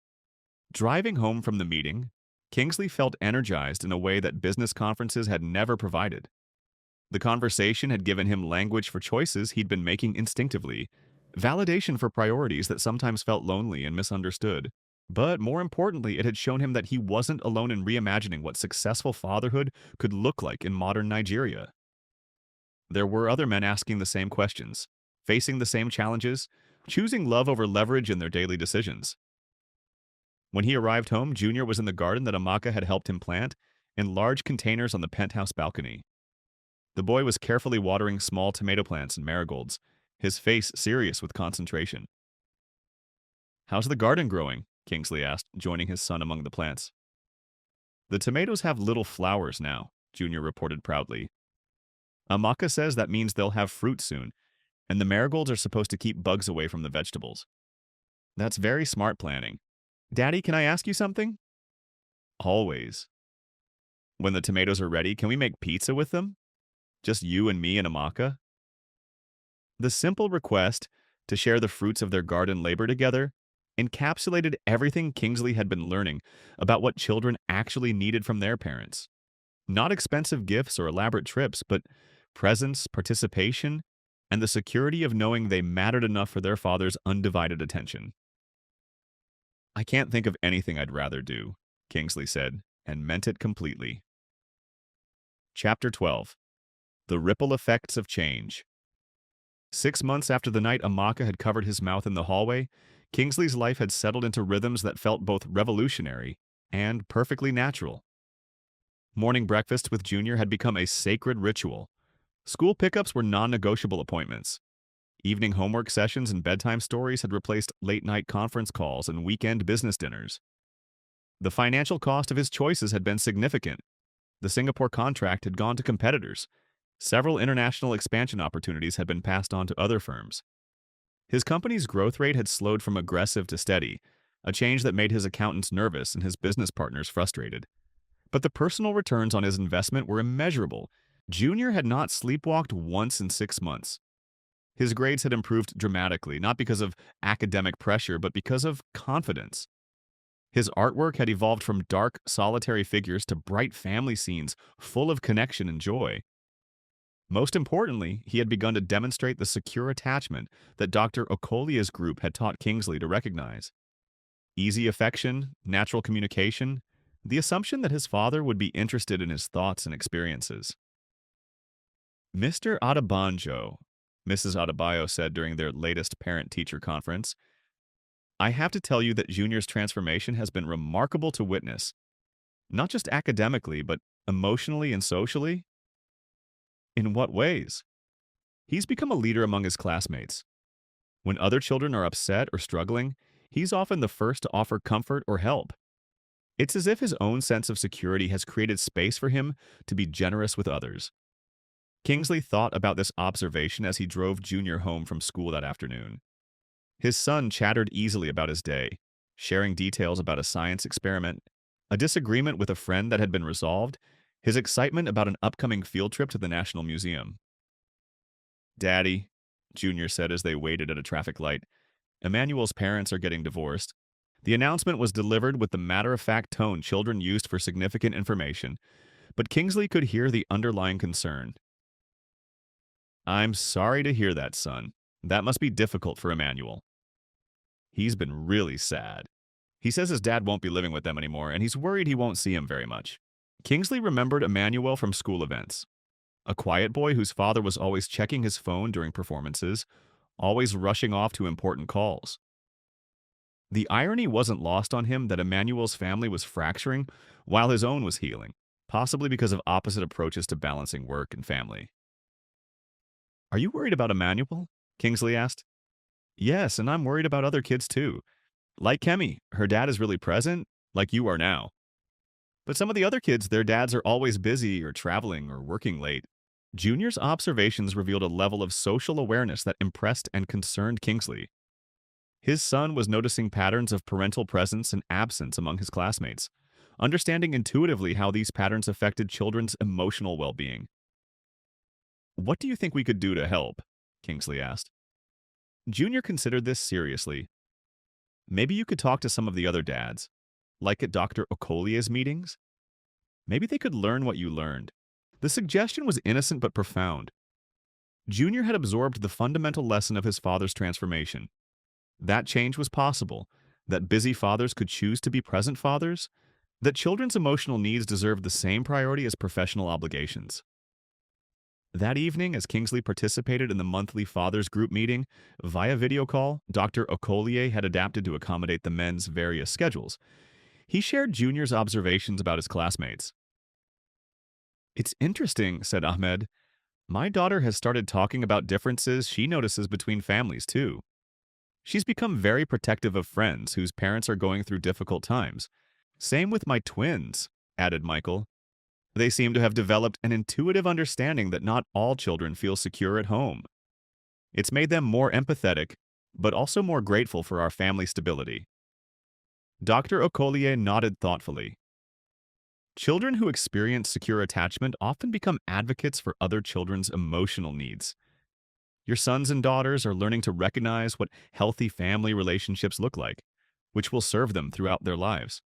Driving home from the meeting, Kingsley felt energized in a way that business conferences had never provided. The conversation had given him language for choices he'd been making instinctively, validation for priorities that sometimes felt lonely and misunderstood. But more importantly, it had shown him that he wasn't alone in reimagining what successful fatherhood could look like in modern Nigeria. There were other men asking the same questions, facing the same challenges, choosing love over leverage in their daily decisions. When he arrived home, Junior was in the garden that Amaka had helped him plant, in large containers on the penthouse balcony. The boy was carefully watering small tomato plants and marigolds, his face serious with concentration. "How's the garden growing?" Kingsley asked, joining his son among the plants. "The tomatoes have little flowers now," Junior reported proudly. "Amaka says that means they'll have fruit soon, and the marigolds are supposed to keep bugs away from the vegetables." "That's very smart planning. Daddy, can I ask you something?" "Always." "When the tomatoes are ready, can we make pizza with them? Just you and me and Amaka?" The simple request to share the fruits of their garden labor together encapsulated everything Kingsley had been learning about what children actually needed from their parents. Not expensive gifts or elaborate trips, but presence, participation, and the security of knowing they mattered enough for their father's undivided attention. "I can't think of anything I'd rather do," Kingsley said, and meant it completely. Chapter 12. The Ripple Effects of Change. 6 months after the night Amaka had covered his mouth in the hallway, Kingsley's life had settled into rhythms that felt both revolutionary and perfectly natural. Morning breakfast with Junior had become a sacred ritual. School pickups were non-negotiable appointments. Evening homework sessions and bedtime stories had replaced late-night conference calls and weekend business dinners. The financial cost of his choices had been significant. The Singapore contract had gone to competitors. Several international expansion opportunities had been passed on to other firms. His company's growth rate had slowed from aggressive to steady, a change that made his accountants nervous and his business partners frustrated. But the personal returns on his investment were immeasurable. Junior had not sleepwalked once in 6 months. His grades had improved dramatically, not because of academic pressure, but because of confidence. His artwork had evolved from dark, solitary figures to bright family scenes full of connection and joy. Most importantly, he had begun to demonstrate the secure attachment that Dr. Okolia's group had taught Kingsley to recognize. Easy affection, natural communication, the assumption that his father would be interested in his thoughts and experiences. "Mr. Adebanjo," Mrs. Adebayo said during their latest parent-teacher conference, "I have to tell you that Junior's transformation has been remarkable to witness. Not just academically, but emotionally and socially." "In what ways?" "He's become a leader among his classmates. When other children are upset or struggling, he's often the first to offer comfort or help. It's as if his own sense of security has created space for him to be generous with others." Kingsley thought about this observation as he drove Junior home from school that afternoon. His son chattered easily about his day, sharing details about a science experiment, a disagreement with a friend that had been resolved, his excitement about an upcoming field trip to the National Museum. "Daddy," Junior said as they waited at a traffic light, "Emmanuel's parents are getting divorced." The announcement was delivered with the matter-of-fact tone children used for significant information, but Kingsley could hear the underlying concern. "I'm sorry to hear that, son. That must be difficult for Emmanuel. He's been really sad. He says his dad won't be living with them anymore, and he's worried he won't see him very much." Kingsley remembered Emmanuel from school events. A quiet boy whose father was always checking his phone during performances, always rushing off to important calls. The irony wasn't lost on him that Emmanuel's family was fracturing while his own was healing, possibly because of opposite approaches to balancing work and family. "Are you worried about Emmanuel?" Kingsley asked. "Yes, and I'm worried about other kids too. Like Kemi, her dad is really present, like you are now. But some of the other kids, their dads are always busy or traveling or working late." Junior's observations revealed a level of social awareness that impressed and concerned Kingsley. His son was noticing patterns of parental presence and absence among his classmates, understanding intuitively how these patterns affected children's emotional well-being. "What do you think we could do to help?" Kingsley asked. Junior considered this seriously. Maybe you could talk to some of the other dads, like at Dr. Okolie's meetings. Maybe they could learn what you learned. The suggestion was innocent but profound. Junior had absorbed the fundamental lesson of his father's transformation. That change was possible, that busy fathers could choose to be present fathers, that children's emotional needs deserved the same priority as professional obligations. That evening, as Kingsley participated in the monthly fathers group meeting, via video call, Dr. Okolie had adapted to accommodate the men's various schedules. He shared Junior's observations about his classmates. "It's interesting," said Ahmed. "My daughter has started talking about differences she notices between families, too. She's become very protective of friends whose parents are going through difficult times. Same with my twins," added Michael. "They seem to have developed an intuitive understanding that not all children feel secure at home. It's made them more empathetic, but also more grateful for our family stability." Dr. Okolie nodded thoughtfully. Children who experience secure attachment often become advocates for other children's emotional needs. Your sons and daughters are learning to recognize what healthy family relationships look like, which will serve them throughout their lives.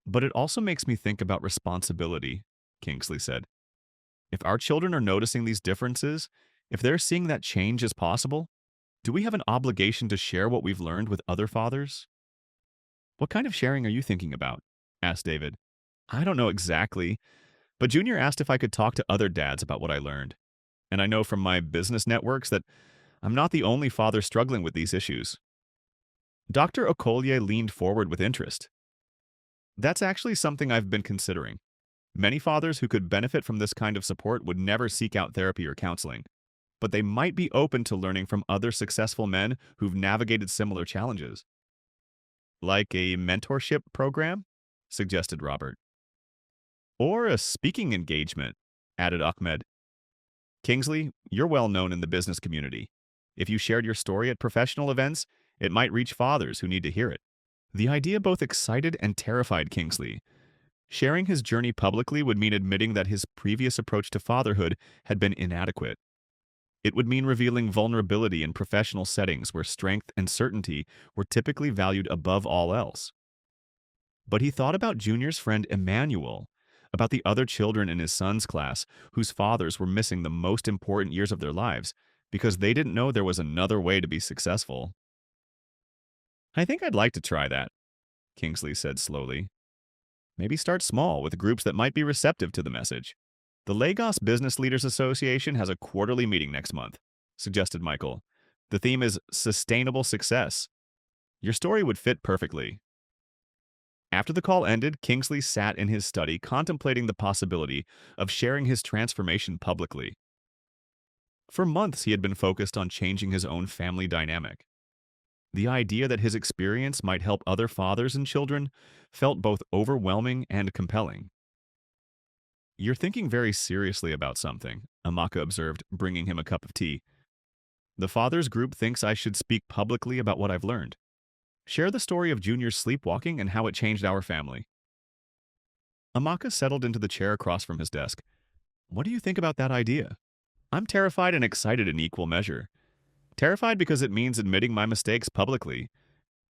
"But it also makes me think about responsibility," Kingsley said. "If our children are noticing these differences, if they're seeing that change is possible, do we have an obligation to share what we've learned with other fathers?" "What kind of sharing are you thinking about?" asked David. "I don't know exactly, but Junior asked if I could talk to other dads about what I learned. And I know from my business networks that I'm not the only father struggling with these issues." Dr. Okolie leaned forward with interest. "That's actually something I've been considering. Many fathers who could benefit from this kind of support would never seek out therapy or counseling, but they might be open to learning from other successful men who've navigated similar challenges." "Like a mentorship program?" suggested Robert. "Or a speaking engagement," added Ahmed. "Kingsley, you're well known in the business community. If you shared your story at professional events, it might reach fathers who need to hear it." The idea both excited and terrified Kingsley. Sharing his journey publicly would mean admitting that his previous approach to fatherhood had been inadequate. It would mean revealing vulnerability in professional settings where strength and certainty were typically valued above all else. But he thought about Junior's friend Emmanuel, about the other children in his son's class whose fathers were missing the most important years of their lives because they didn't know there was another way to be successful. "I think I'd like to try that," Kingsley said slowly. "Maybe start small with groups that might be receptive to the message. The Lagos Business Leaders Association has a quarterly meeting next month," suggested Michael. "The theme is sustainable success. Your story would fit perfectly." After the call ended, Kingsley sat in his study contemplating the possibility of sharing his transformation publicly. For months, he had been focused on changing his own family dynamic. The idea that his experience might help other fathers and children felt both overwhelming and compelling. "You're thinking very seriously about something," Amaka observed, bringing him a cup of tea. "The fathers group thinks I should speak publicly about what I've learned. Share the story of Junior's sleepwalking and how it changed our family." Amaka settled into the chair across from his desk. "What do you think about that idea?" "I'm terrified and excited in equal measure. Terrified because it means admitting my mistakes publicly.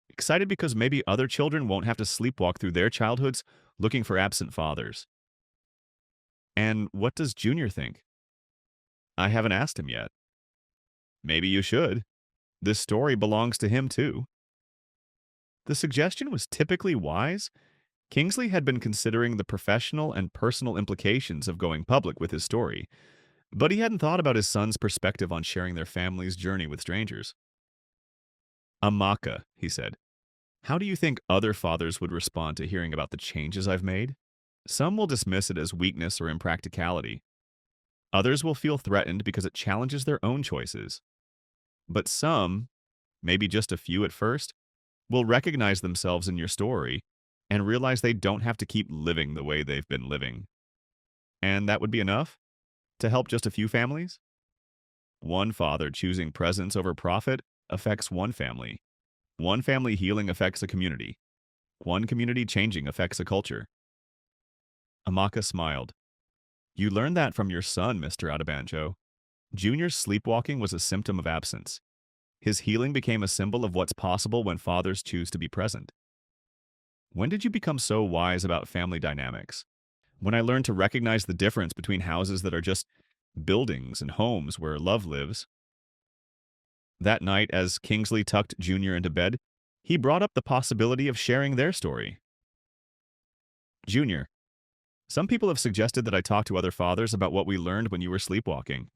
Excited because maybe other children won't have to sleepwalk through their childhoods looking for absent fathers." "And what does Junior think?" "I haven't asked him yet." "Maybe you should. This story belongs to him too." The suggestion was typically wise. Kingsley had been considering the professional and personal implications of going public with his story, but he hadn't thought about his son's perspective on sharing their family's journey with strangers. "Amaka," he said, "how do you think other fathers would respond to hearing about the changes I've made? Some will dismiss it as weakness or impracticality. Others will feel threatened because it challenges their own choices. But some, maybe just a few at first, will recognize themselves in your story and realize they don't have to keep living the way they've been living. And that would be enough to help just a few families? One father choosing presence over profit affects one family. One family healing affects a community. One community changing affects a culture." Amaka smiled. "You learned that from your son, Mr. Adebanjo." Junior's sleepwalking was a symptom of absence. His healing became a symbol of what's possible when fathers choose to be present. When did you become so wise about family dynamics? When I learned to recognize the difference between houses that are just buildings and homes where love lives. That night, as Kingsley tucked Junior into bed, he brought up the possibility of sharing their story. Junior, some people have suggested that I talk to other fathers about what we learned when you were sleepwalking,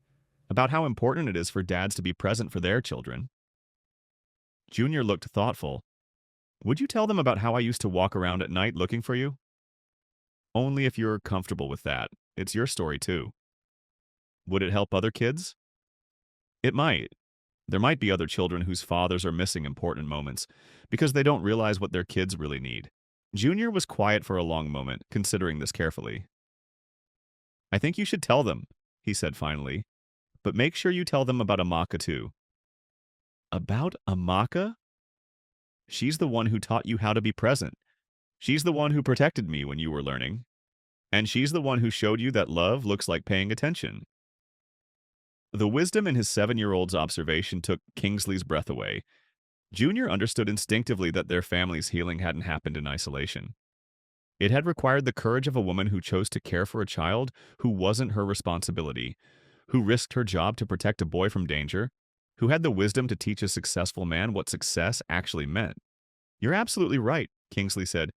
about how important it is for dads to be present for their children. Junior looked thoughtful. Would you tell them about how I used to walk around at night looking for you? Only if you're comfortable with that. It's your story, too. Would it help other kids? It might. There might be other children whose fathers are missing important moments because they don't realize what their kids really need. Junior was quiet for a long moment, considering this carefully. I think you should tell them, he said finally. But make sure you tell them about Amaka, too. About Amaka? She's the one who taught you how to be present. She's the one who protected me when you were learning. And she's the one who showed you that love looks like paying attention. The wisdom in his 7-year-old's observation took Kingsley's breath away. Junior understood instinctively that their family's healing hadn't happened in isolation. It had required the courage of a woman who chose to care for a child who wasn't her responsibility, who risked her job to protect a boy from danger, who had the wisdom to teach a successful man what success actually meant. You're absolutely right, Kingsley said.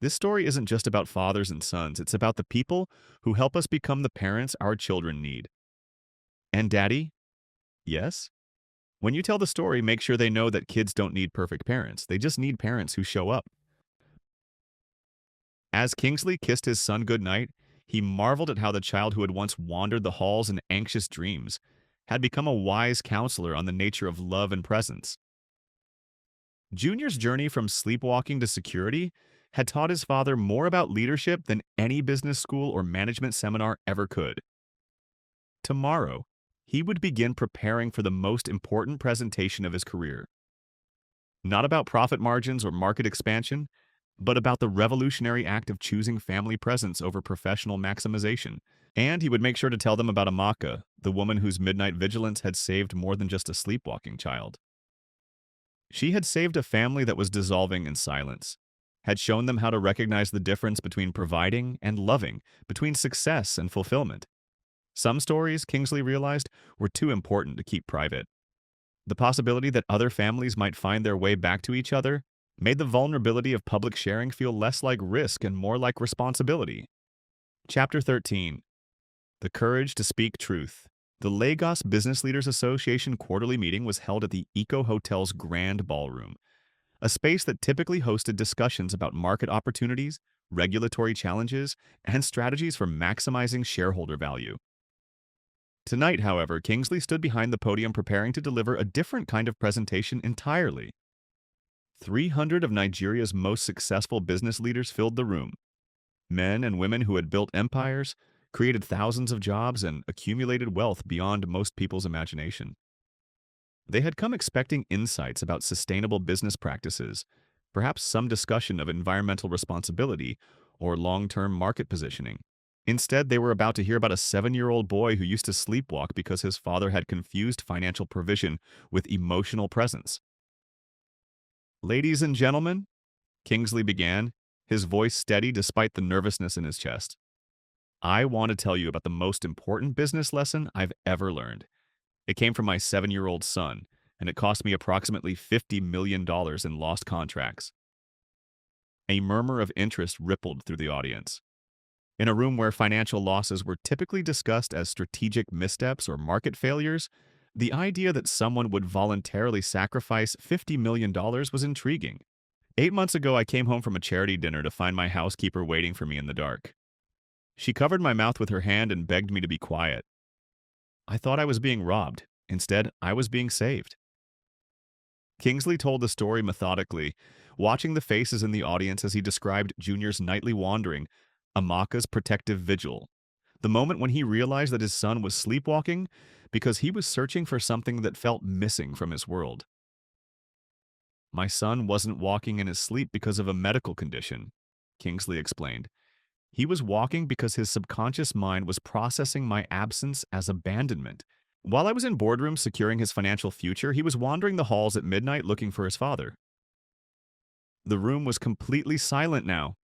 This story isn't just about fathers and sons, it's about the people who help us become the parents our children need. And Daddy? Yes? When you tell the story, make sure they know that kids don't need perfect parents. They just need parents who show up. As Kingsley kissed his son goodnight, he marveled at how the child who had once wandered the halls in anxious dreams had become a wise counselor on the nature of love and presence. Junior's journey from sleepwalking to security had taught his father more about leadership than any business school or management seminar ever could. Tomorrow, he would begin preparing for the most important presentation of his career. Not about profit margins or market expansion, but about the revolutionary act of choosing family presence over professional maximization. And he would make sure to tell them about Amaka, the woman whose midnight vigilance had saved more than just a sleepwalking child. She had saved a family that was dissolving in silence, had shown them how to recognize the difference between providing and loving, between success and fulfillment. Some stories, Kingsley realized, were too important to keep private. The possibility that other families might find their way back to each other made the vulnerability of public sharing feel less like risk and more like responsibility. Chapter 13. The Courage to Speak Truth. The Lagos Business Leaders Association quarterly meeting was held at the Eco Hotel's Grand Ballroom, a space that typically hosted discussions about market opportunities, regulatory challenges, and strategies for maximizing shareholder value. Tonight, however, Kingsley stood behind the podium preparing to deliver a different kind of presentation entirely. 300 of Nigeria's most successful business leaders filled the room. Men and women who had built empires, created thousands of jobs, and accumulated wealth beyond most people's imagination. They had come expecting insights about sustainable business practices, perhaps some discussion of environmental responsibility or long-term market positioning. Instead, they were about to hear about a 7-year-old boy who used to sleepwalk because his father had confused financial provision with emotional presence. Ladies and gentlemen, Kingsley began, his voice steady despite the nervousness in his chest. I want to tell you about the most important business lesson I've ever learned. It came from my 7-year-old son, and it cost me approximately $50 million in lost contracts. A murmur of interest rippled through the audience. In a room where financial losses were typically discussed as strategic missteps or market failures, the idea that someone would voluntarily sacrifice $50 million was intriguing. 8 months ago, I came home from a charity dinner to find my housekeeper waiting for me in the dark. She covered my mouth with her hand and begged me to be quiet. I thought I was being robbed. Instead, I was being saved. Kingsley told the story methodically, watching the faces in the audience as he described Junior's nightly wandering, Amaka's protective vigil, the moment when he realized that his son was sleepwalking because he was searching for something that felt missing from his world. My son wasn't walking in his sleep because of a medical condition, Kingsley explained. He was walking because his subconscious mind was processing my absence as abandonment. While I was in boardrooms securing his financial future, he was wandering the halls at midnight looking for his father. The room was completely silent now.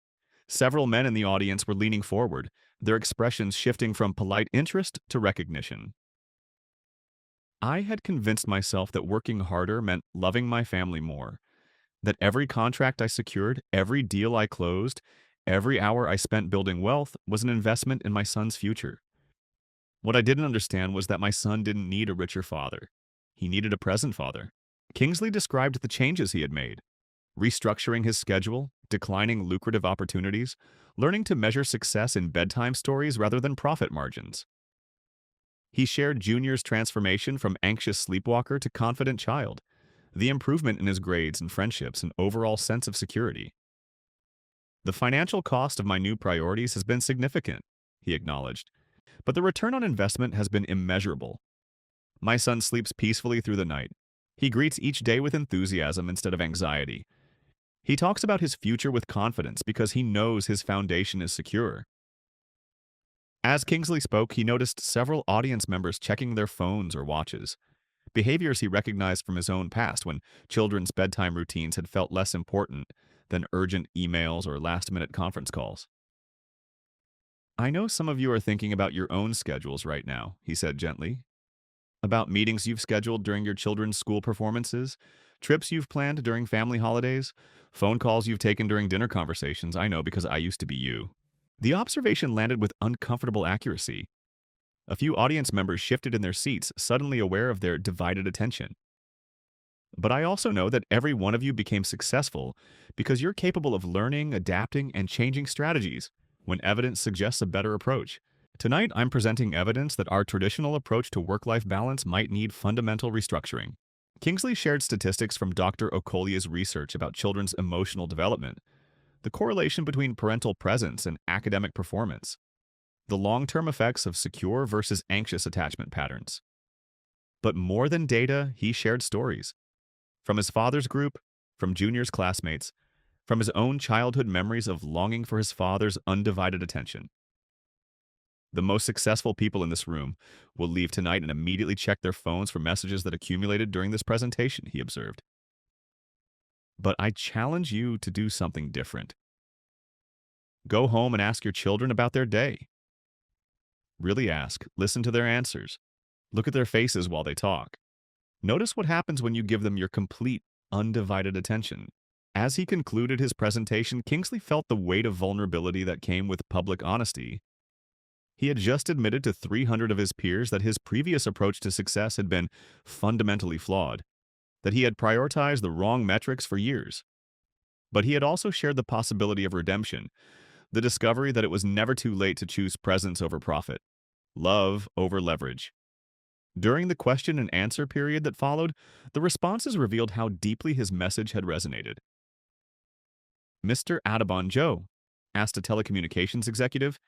Several men in the audience were leaning forward, their expressions shifting from polite interest to recognition. I had convinced myself that working harder meant loving my family more, that every contract I secured, every deal I closed, every hour I spent building wealth was an investment in my son's future. What I didn't understand was that my son didn't need a richer father. He needed a present father. Kingsley described the changes he had made, restructuring his schedule, declining lucrative opportunities, learning to measure success in bedtime stories rather than profit margins. He shared Junior's transformation from anxious sleepwalker to confident child, the improvement in his grades and friendships, and overall sense of security. The financial cost of my new priorities has been significant, he acknowledged, but the return on investment has been immeasurable. My son sleeps peacefully through the night. He greets each day with enthusiasm instead of anxiety. He talks about his future with confidence because he knows his foundation is secure. As Kingsley spoke, he noticed several audience members checking their phones or watches, behaviors he recognized from his own past when children's bedtime routines had felt less important than urgent emails or last-minute conference calls. I know some of you are thinking about your own schedules right now, he said gently. About meetings you've scheduled during your children's school performances, trips you've planned during family holidays, phone calls you've taken during dinner conversations. I know because I used to be you. The observation landed with uncomfortable accuracy. A few audience members shifted in their seats, suddenly aware of their divided attention. But I also know that every one of you became successful because you're capable of learning, adapting, and changing strategies when evidence suggests a better approach. Tonight, I'm presenting evidence that our traditional approach to work-life balance might need fundamental restructuring. Kingsley shared statistics from Dr. Okolia's research about children's emotional development, the correlation between parental presence and academic performance, the long-term effects of secure versus anxious attachment patterns. But more than data, he shared stories. From his father's group, from Junior's classmates, from his own childhood memories of longing for his father's undivided attention. The most successful people in this room will leave tonight and immediately check their phones for messages that accumulated during this presentation, he observed. But I challenge you to do something different. Go home and ask your children about their day. Really ask, listen to their answers. Look at their faces while they talk. Notice what happens when you give them your complete, undivided attention. As he concluded his presentation, Kingsley felt the weight of vulnerability that came with public honesty. He had just admitted to 300 of his peers that his previous approach to success had been fundamentally flawed, that he had prioritized the wrong metrics for years. But he had also shared the possibility of redemption, the discovery that it was never too late to choose presence over profit, love over leverage. During the question and answer period that followed, the responses revealed how deeply his message had resonated. Mr. Adebanjo asked a telecommunications executive,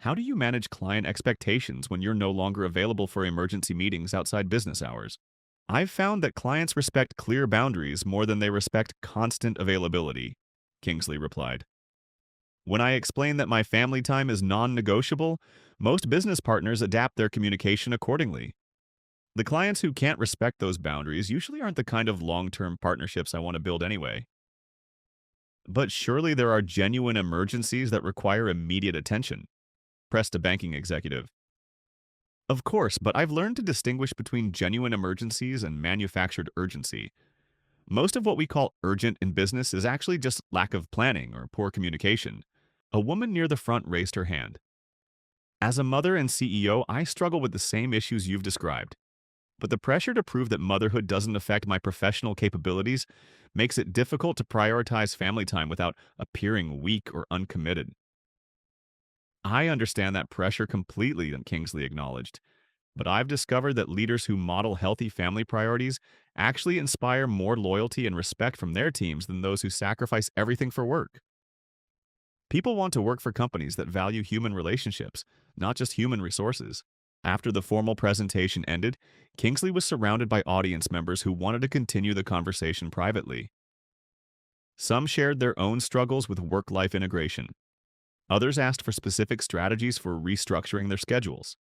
how do you manage client expectations when you're no longer available for emergency meetings outside business hours? I've found that clients respect clear boundaries more than they respect constant availability, Kingsley replied. When I explain that my family time is non-negotiable, most business partners adapt their communication accordingly. The clients who can't respect those boundaries usually aren't the kind of long-term partnerships I want to build anyway. But surely there are genuine emergencies that require immediate attention, pressed a banking executive. Of course, but I've learned to distinguish between genuine emergencies and manufactured urgency. Most of what we call urgent in business is actually just lack of planning or poor communication. A woman near the front raised her hand. As a mother and CEO, I struggle with the same issues you've described. But the pressure to prove that motherhood doesn't affect my professional capabilities makes it difficult to prioritize family time without appearing weak or uncommitted. I understand that pressure completely, Kingsley acknowledged. But I've discovered that leaders who model healthy family priorities actually inspire more loyalty and respect from their teams than those who sacrifice everything for work. People want to work for companies that value human relationships, not just human resources. After the formal presentation ended, Kingsley was surrounded by audience members who wanted to continue the conversation privately. Some shared their own struggles with work-life integration. Others asked for specific strategies for restructuring their schedules.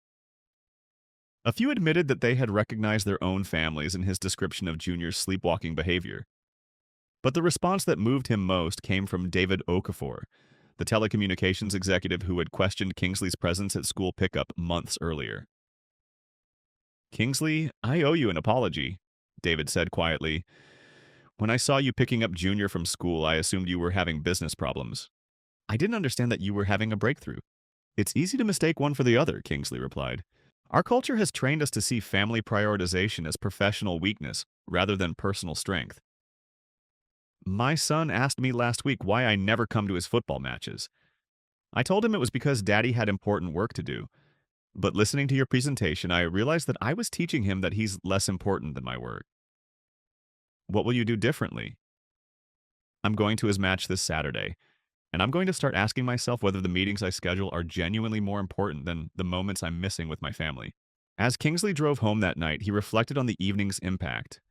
A few admitted that they had recognized their own families in his description of Junior's sleepwalking behavior. But the response that moved him most came from David Okafor, the telecommunications executive who had questioned Kingsley's presence at school pickup months earlier. "Kingsley, I owe you an apology," David said quietly. "When I saw you picking up Junior from school, I assumed you were having business problems. I didn't understand that you were having a breakthrough." "It's easy to mistake one for the other," Kingsley replied. "Our culture has trained us to see family prioritization as professional weakness rather than personal strength. My son asked me last week why I never come to his football matches. I told him it was because Daddy had important work to do. But listening to your presentation, I realized that I was teaching him that he's less important than my work." "What will you do differently?" "I'm going to his match this Saturday, and I'm going to start asking myself whether the meetings I schedule are genuinely more important than the moments I'm missing with my family." As Kingsley drove home that night, he reflected on the evening's impact.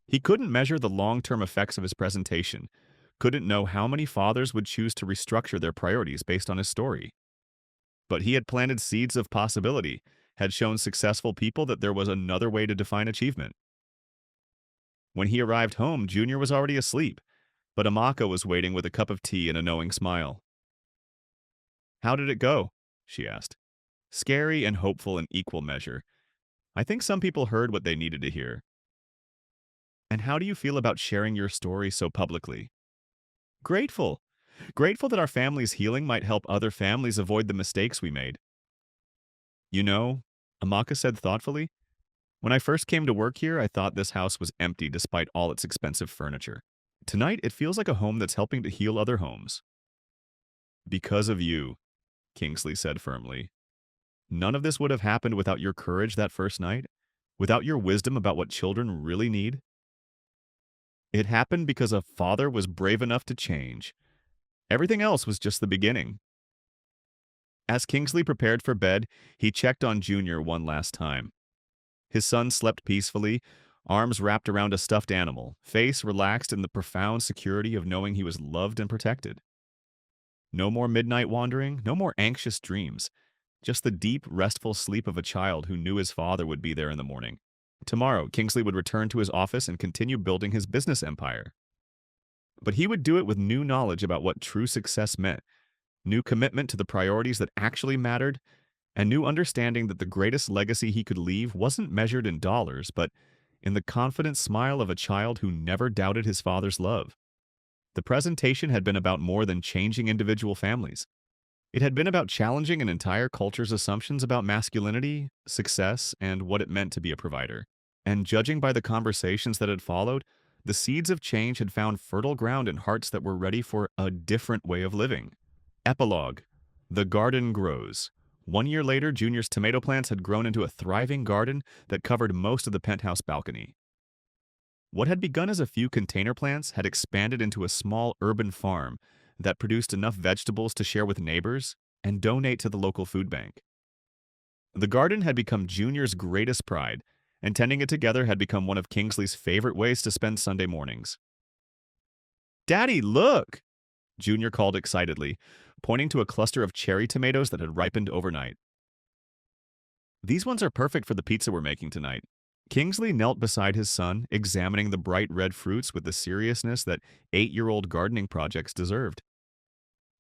He couldn't measure the long-term effects of his presentation, couldn't know how many fathers would choose to restructure their priorities based on his story. But he had planted seeds of possibility, had shown successful people that there was another way to define achievement. When he arrived home, Junior was already asleep, but Amaka was waiting with a cup of tea and a knowing smile. "How did it go?" she asked. Scary and hopeful in equal measure. "I think some people heard what they needed to hear." "And how do you feel about sharing your story so publicly?" "Grateful. Grateful that our family's healing might help other families avoid the mistakes we made." "You know," Amaka said thoughtfully, "when I first came to work here, I thought this house was empty despite all its expensive furniture. Tonight, it feels like a home that's helping to heal other homes." "Because of you," Kingsley said firmly. "None of this would have happened without your courage that first night, without your wisdom about what children really need. It happened because a father was brave enough to change. Everything else was just the beginning." As Kingsley prepared for bed, he checked on Junior one last time. His son slept peacefully, arms wrapped around a stuffed animal, face relaxed in the profound security of knowing he was loved and protected. No more midnight wandering, no more anxious dreams, just the deep, restful sleep of a child who knew his father would be there in the morning. Tomorrow, Kingsley would return to his office and continue building his business empire. But he would do it with new knowledge about what true success meant, new commitment to the priorities that actually mattered, and new understanding that the greatest legacy he could leave wasn't measured in dollars, but in the confident smile of a child who never doubted his father's love. The presentation had been about more than changing individual families. It had been about challenging an entire culture's assumptions about masculinity, success, and what it meant to be a provider. And judging by the conversations that had followed, the seeds of change had found fertile ground in hearts that were ready for a different way of living. Epilogue. The garden grows. 1 year later, Junior's tomato plants had grown into a thriving garden that covered most of the penthouse balcony. What had begun as a few container plants had expanded into a small urban farm that produced enough vegetables to share with neighbors and donate to the local food bank. The garden had become Junior's greatest pride, and tending it together had become one of Kingsley's favorite ways to spend Sunday mornings. "Daddy, look!" Junior called excitedly, pointing to a cluster of cherry tomatoes that had ripened overnight. "These ones are perfect for the pizza we're making tonight." Kingsley knelt beside his son, examining the bright red fruits with the seriousness that 8-year-old gardening projects deserved.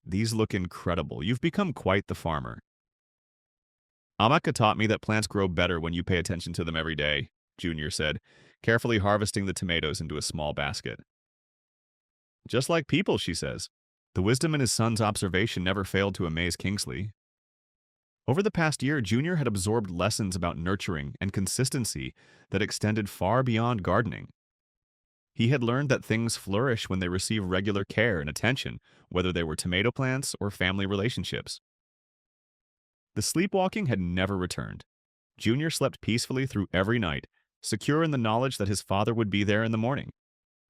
"These look incredible. You've become quite the farmer." "Amaka taught me that plants grow better when you pay attention to them every day," Junior said, carefully harvesting the tomatoes into a small basket. "Just like people," she says. The wisdom in his son's observation never failed to amaze Kingsley. Over the past year, Junior had absorbed lessons about nurturing and consistency that extended far beyond gardening. He had learned that things flourish when they receive regular care and attention, whether they were tomato plants or family relationships. The sleepwalking had never returned. Junior slept peacefully through every night, secure in the knowledge that his father would be there in the morning.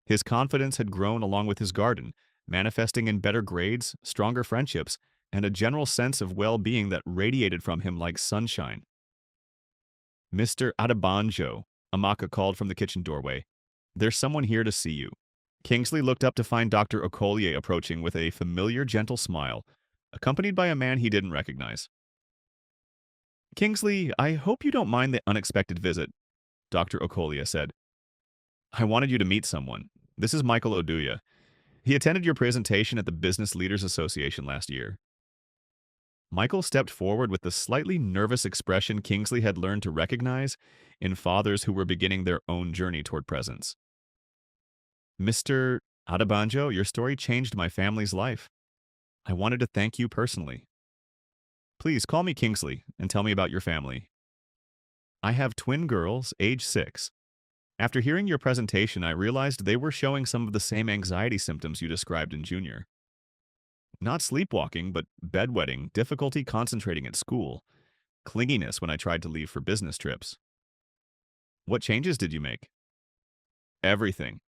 His confidence had grown along with his garden, manifesting in better grades, stronger friendships, and a general sense of well-being that radiated from him like sunshine. "Mr. Adebanjo," Amaka called from the kitchen doorway. "There's someone here to see you." Kingsley looked up to find Dr. Okolie approaching with a familiar, gentle smile, accompanied by a man he didn't recognize. Kingsley, I hope you don't mind the unexpected visit, Dr. Okolia said. I wanted you to meet someone. This is Michael Oduya. He attended your presentation at the Business Leaders Association last year. Michael stepped forward with the slightly nervous expression Kingsley had learned to recognize in fathers who were beginning their own journey toward presence. Mr. Adebanjo, your story changed my family's life. I wanted to thank you personally. Please call me Kingsley and tell me about your family. I have twin girls, age 6. After hearing your presentation, I realized they were showing some of the same anxiety symptoms you described in Junior. Not sleepwalking, but bedwetting, difficulty concentrating at school, clinginess when I tried to leave for business trips. What changes did you make? Everything.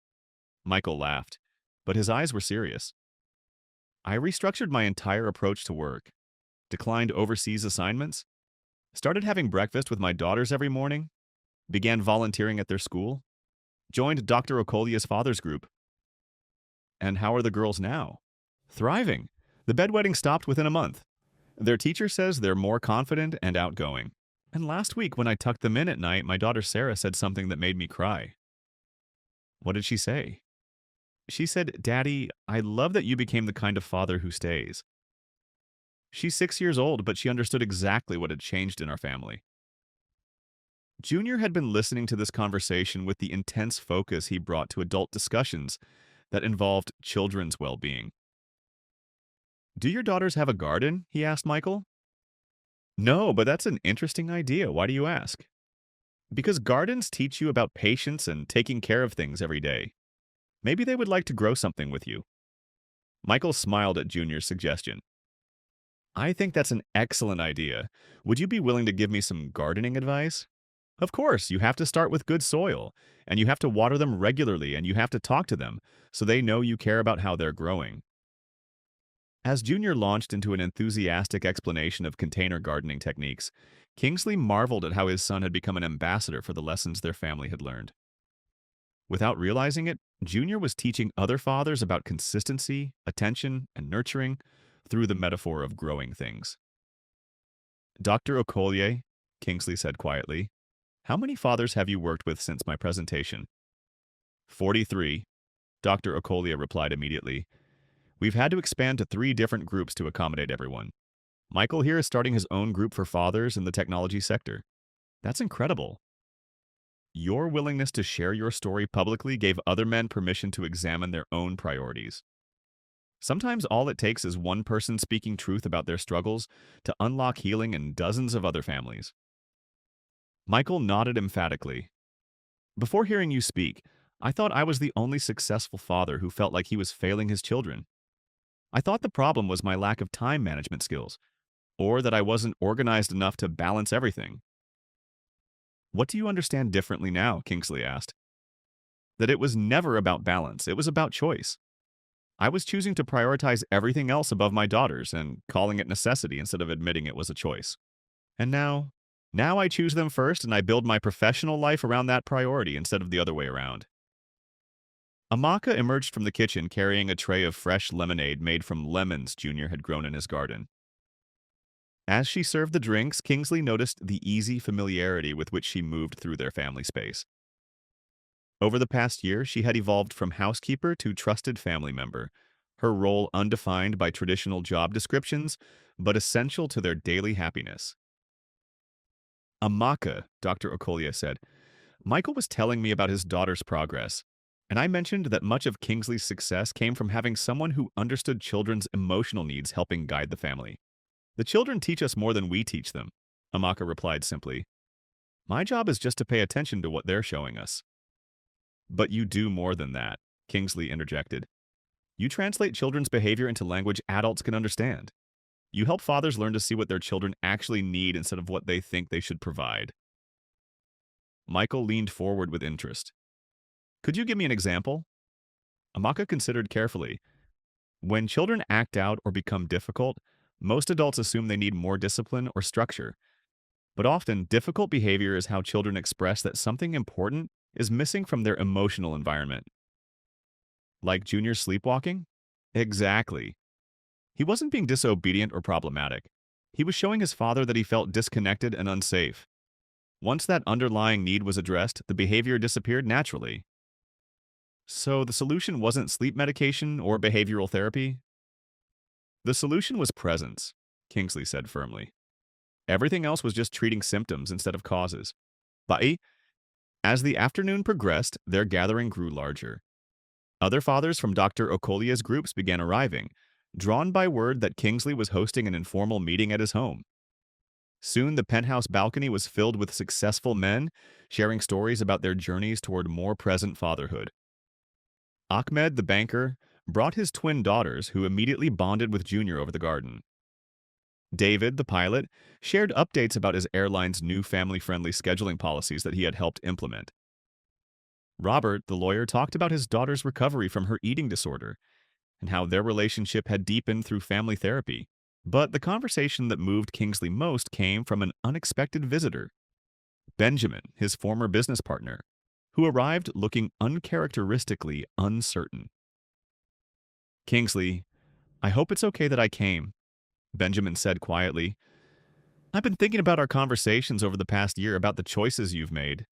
Michael laughed, but his eyes were serious. I restructured my entire approach to work, declined overseas assignments, started having breakfast with my daughters every morning, began volunteering at their school, joined Dr. Okolia's father's group. And how are the girls now? Thriving. The bedwetting stopped within a month. Their teacher says they're more confident and outgoing. And last week, when I tucked them in at night, my daughter Sarah said something that made me cry. What did she say? She said, "Daddy, I love that you became the kind of father who stays." She's 6 years old, but she understood exactly what had changed in our family. Junior had been listening to this conversation with the intense focus he brought to adult discussions that involved children's well-being. Do your daughters have a garden? He asked Michael. No, but that's an interesting idea. Why do you ask? Because gardens teach you about patience and taking care of things every day. Maybe they would like to grow something with you. Michael smiled at Junior's suggestion. I think that's an excellent idea. Would you be willing to give me some gardening advice? Of course, you have to start with good soil, and you have to water them regularly, and you have to talk to them so they know you care about how they're growing. As Junior launched into an enthusiastic explanation of container gardening techniques, Kingsley marveled at how his son had become an ambassador for the lessons their family had learned. Without realizing it, Junior was teaching other fathers about consistency, attention, and nurturing through the metaphor of growing things. Dr. Okolie, Kingsley said quietly, how many fathers have you worked with since my presentation? 43, Dr. Okolie replied immediately. We've had to expand to 3 different groups to accommodate everyone. Michael here is starting his own group for fathers in the technology sector. That's incredible. Your willingness to share your story publicly gave other men permission to examine their own priorities. Sometimes all it takes is one person speaking truth about their struggles to unlock healing in dozens of other families. Michael nodded emphatically. Before hearing you speak, I thought I was the only successful father who felt like he was failing his children. I thought the problem was my lack of time management skills, or that I wasn't organized enough to balance everything. What do you understand differently now? Kingsley asked. That it was never about balance, it was about choice. I was choosing to prioritize everything else above my daughters and calling it necessity instead of admitting it was a choice. And now I choose them first and I build my professional life around that priority instead of the other way around. Amaka emerged from the kitchen carrying a tray of fresh lemonade made from lemons Junior had grown in his garden. As she served the drinks, Kingsley noticed the easy familiarity with which she moved through their family space. Over the past year, she had evolved from housekeeper to trusted family member, her role undefined by traditional job descriptions, but essential to their daily happiness. Amaka, Dr. Okolie said, Michael was telling me about his daughter's progress, and I mentioned that much of Kingsley's success came from having someone who understood children's emotional needs helping guide the family. The children teach us more than we teach them, Amaka replied simply. My job is just to pay attention to what they're showing us. But you do more than that, Kingsley interjected. You translate children's behavior into language adults can understand. You help fathers learn to see what their children actually need instead of what they think they should provide. Michael leaned forward with interest. Could you give me an example? Amaka considered carefully. When children act out or become difficult, most adults assume they need more discipline or structure. But often, difficult behavior is how children express that something important is missing from their emotional environment. Like Junior's sleepwalking? Exactly. He wasn't being disobedient or problematic. He was showing his father that he felt disconnected and unsafe. Once that underlying need was addressed, the behavior disappeared naturally. So the solution wasn't sleep medication or behavioral therapy? The solution was presence, Kingsley said firmly. Everything else was just treating symptoms instead of causes. But as the afternoon progressed, their gathering grew larger. Other fathers from Dr. Okolia's groups began arriving, drawn by word that Kingsley was hosting an informal meeting at his home. Soon the penthouse balcony was filled with successful men sharing stories about their journeys toward more present fatherhood. Ahmed, the banker, brought his twin daughters, who immediately bonded with Junior over the garden. David, the pilot, shared updates about his airline's new family-friendly scheduling policies that he had helped implement. Robert, the lawyer, talked about his daughter's recovery from her eating disorder and how their relationship had deepened through family therapy. But the conversation that moved Kingsley most came from an unexpected visitor, Benjamin, his former business partner, who arrived looking uncharacteristically uncertain. "Kingsley, I hope it's okay that I came," Benjamin said quietly. "I've been thinking about our conversations over the past year about the choices you've made."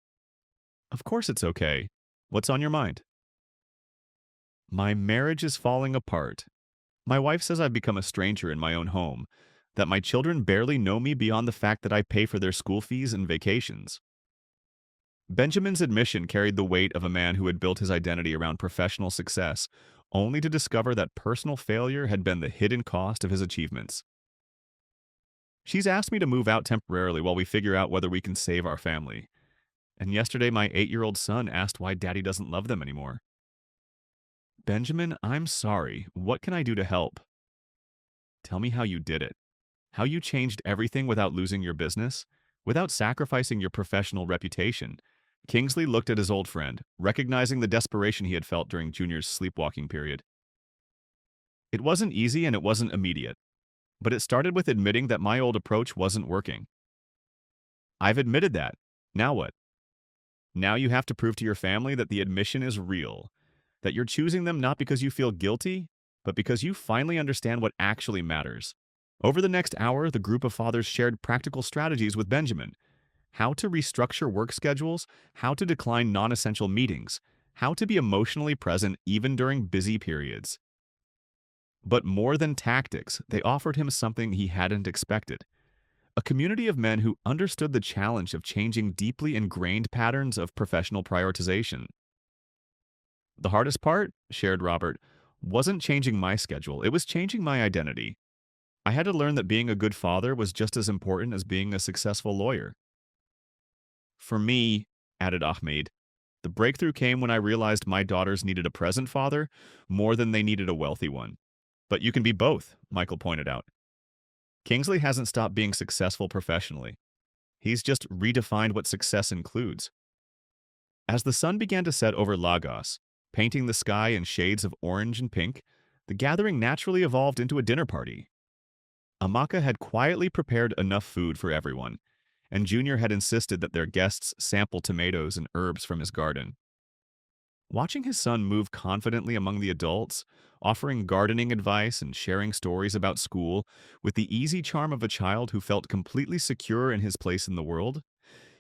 "Of course it's okay. What's on your mind?" "My marriage is falling apart. My wife says I've become a stranger in my own home, that my children barely know me beyond the fact that I pay for their school fees and vacations." Benjamin's admission carried the weight of a man who had built his identity around professional success, only to discover that personal failure had been the hidden cost of his achievements. "She's asked me to move out temporarily while we figure out whether we can save our family. And yesterday my 8-year-old son asked why Daddy doesn't love them anymore." "Benjamin, I'm sorry. What can I do to help?" "Tell me how you did it. How you changed everything without losing your business, without sacrificing your professional reputation." Kingsley looked at his old friend, recognizing the desperation he had felt during Junior's sleepwalking period. "It wasn't easy and it wasn't immediate, but it started with admitting that my old approach wasn't working." "I've admitted that. Now what?" "Now you have to prove to your family that the admission is real, that you're choosing them not because you feel guilty, but because you finally understand what actually matters." Over the next hour, the group of fathers shared practical strategies with Benjamin: how to restructure work schedules, how to decline non-essential meetings, how to be emotionally present even during busy periods. But more than tactics, they offered him something he hadn't expected: a community of men who understood the challenge of changing deeply ingrained patterns of professional prioritization. "The hardest part," shared Robert, "wasn't changing my schedule, it was changing my identity. I had to learn that being a good father was just as important as being a successful lawyer." "For me," added Ahmed, "the breakthrough came when I realized my daughters needed a present father more than they needed a wealthy one." "But you can be both," Michael pointed out. "Kingsley hasn't stopped being successful professionally. He's just redefined what success includes." As the sun began to set over Lagos, painting the sky in shades of orange and pink, the gathering naturally evolved into a dinner party. Amaka had quietly prepared enough food for everyone, and Junior had insisted that their guests sample tomatoes and herbs from his garden. Watching his son move confidently among the adults, offering gardening advice and sharing stories about school with the easy charm of a child who felt completely secure in his place in the world,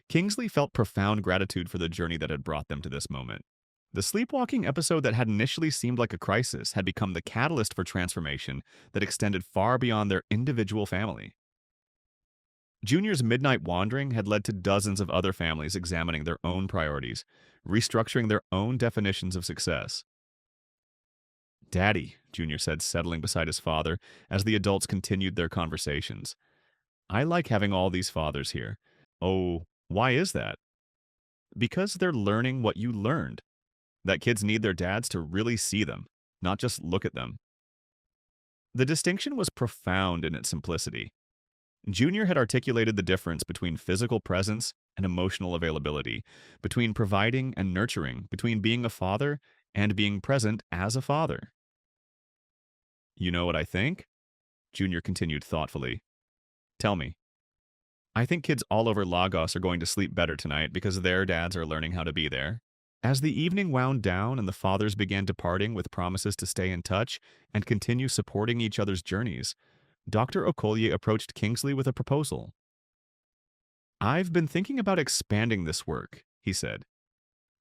Kingsley felt profound gratitude for the journey that had brought them to this moment. The sleepwalking episode that had initially seemed like a crisis had become the catalyst for transformation that extended far beyond their individual family. Junior's midnight wandering had led to dozens of other families examining their own priorities, restructuring their own definitions of success. "Daddy," Junior said, settling beside his father as the adults continued their conversations, "I like having all these fathers here." "Oh, why is that?" "Because they're learning what you learned. That kids need their dads to really see them, not just look at them." The distinction was profound in its simplicity. Junior had articulated the difference between physical presence and emotional availability, between providing and nurturing, between being a father and being present as a father. "You know what I think?" Junior continued thoughtfully. "Tell me." "I think kids all over Lagos are going to sleep better tonight because their dads are learning how to be there." As the evening wound down and the fathers began departing with promises to stay in touch and continue supporting each other's journeys, Dr. Okolie approached Kingsley with a proposal. "I've been thinking about expanding this work," he said.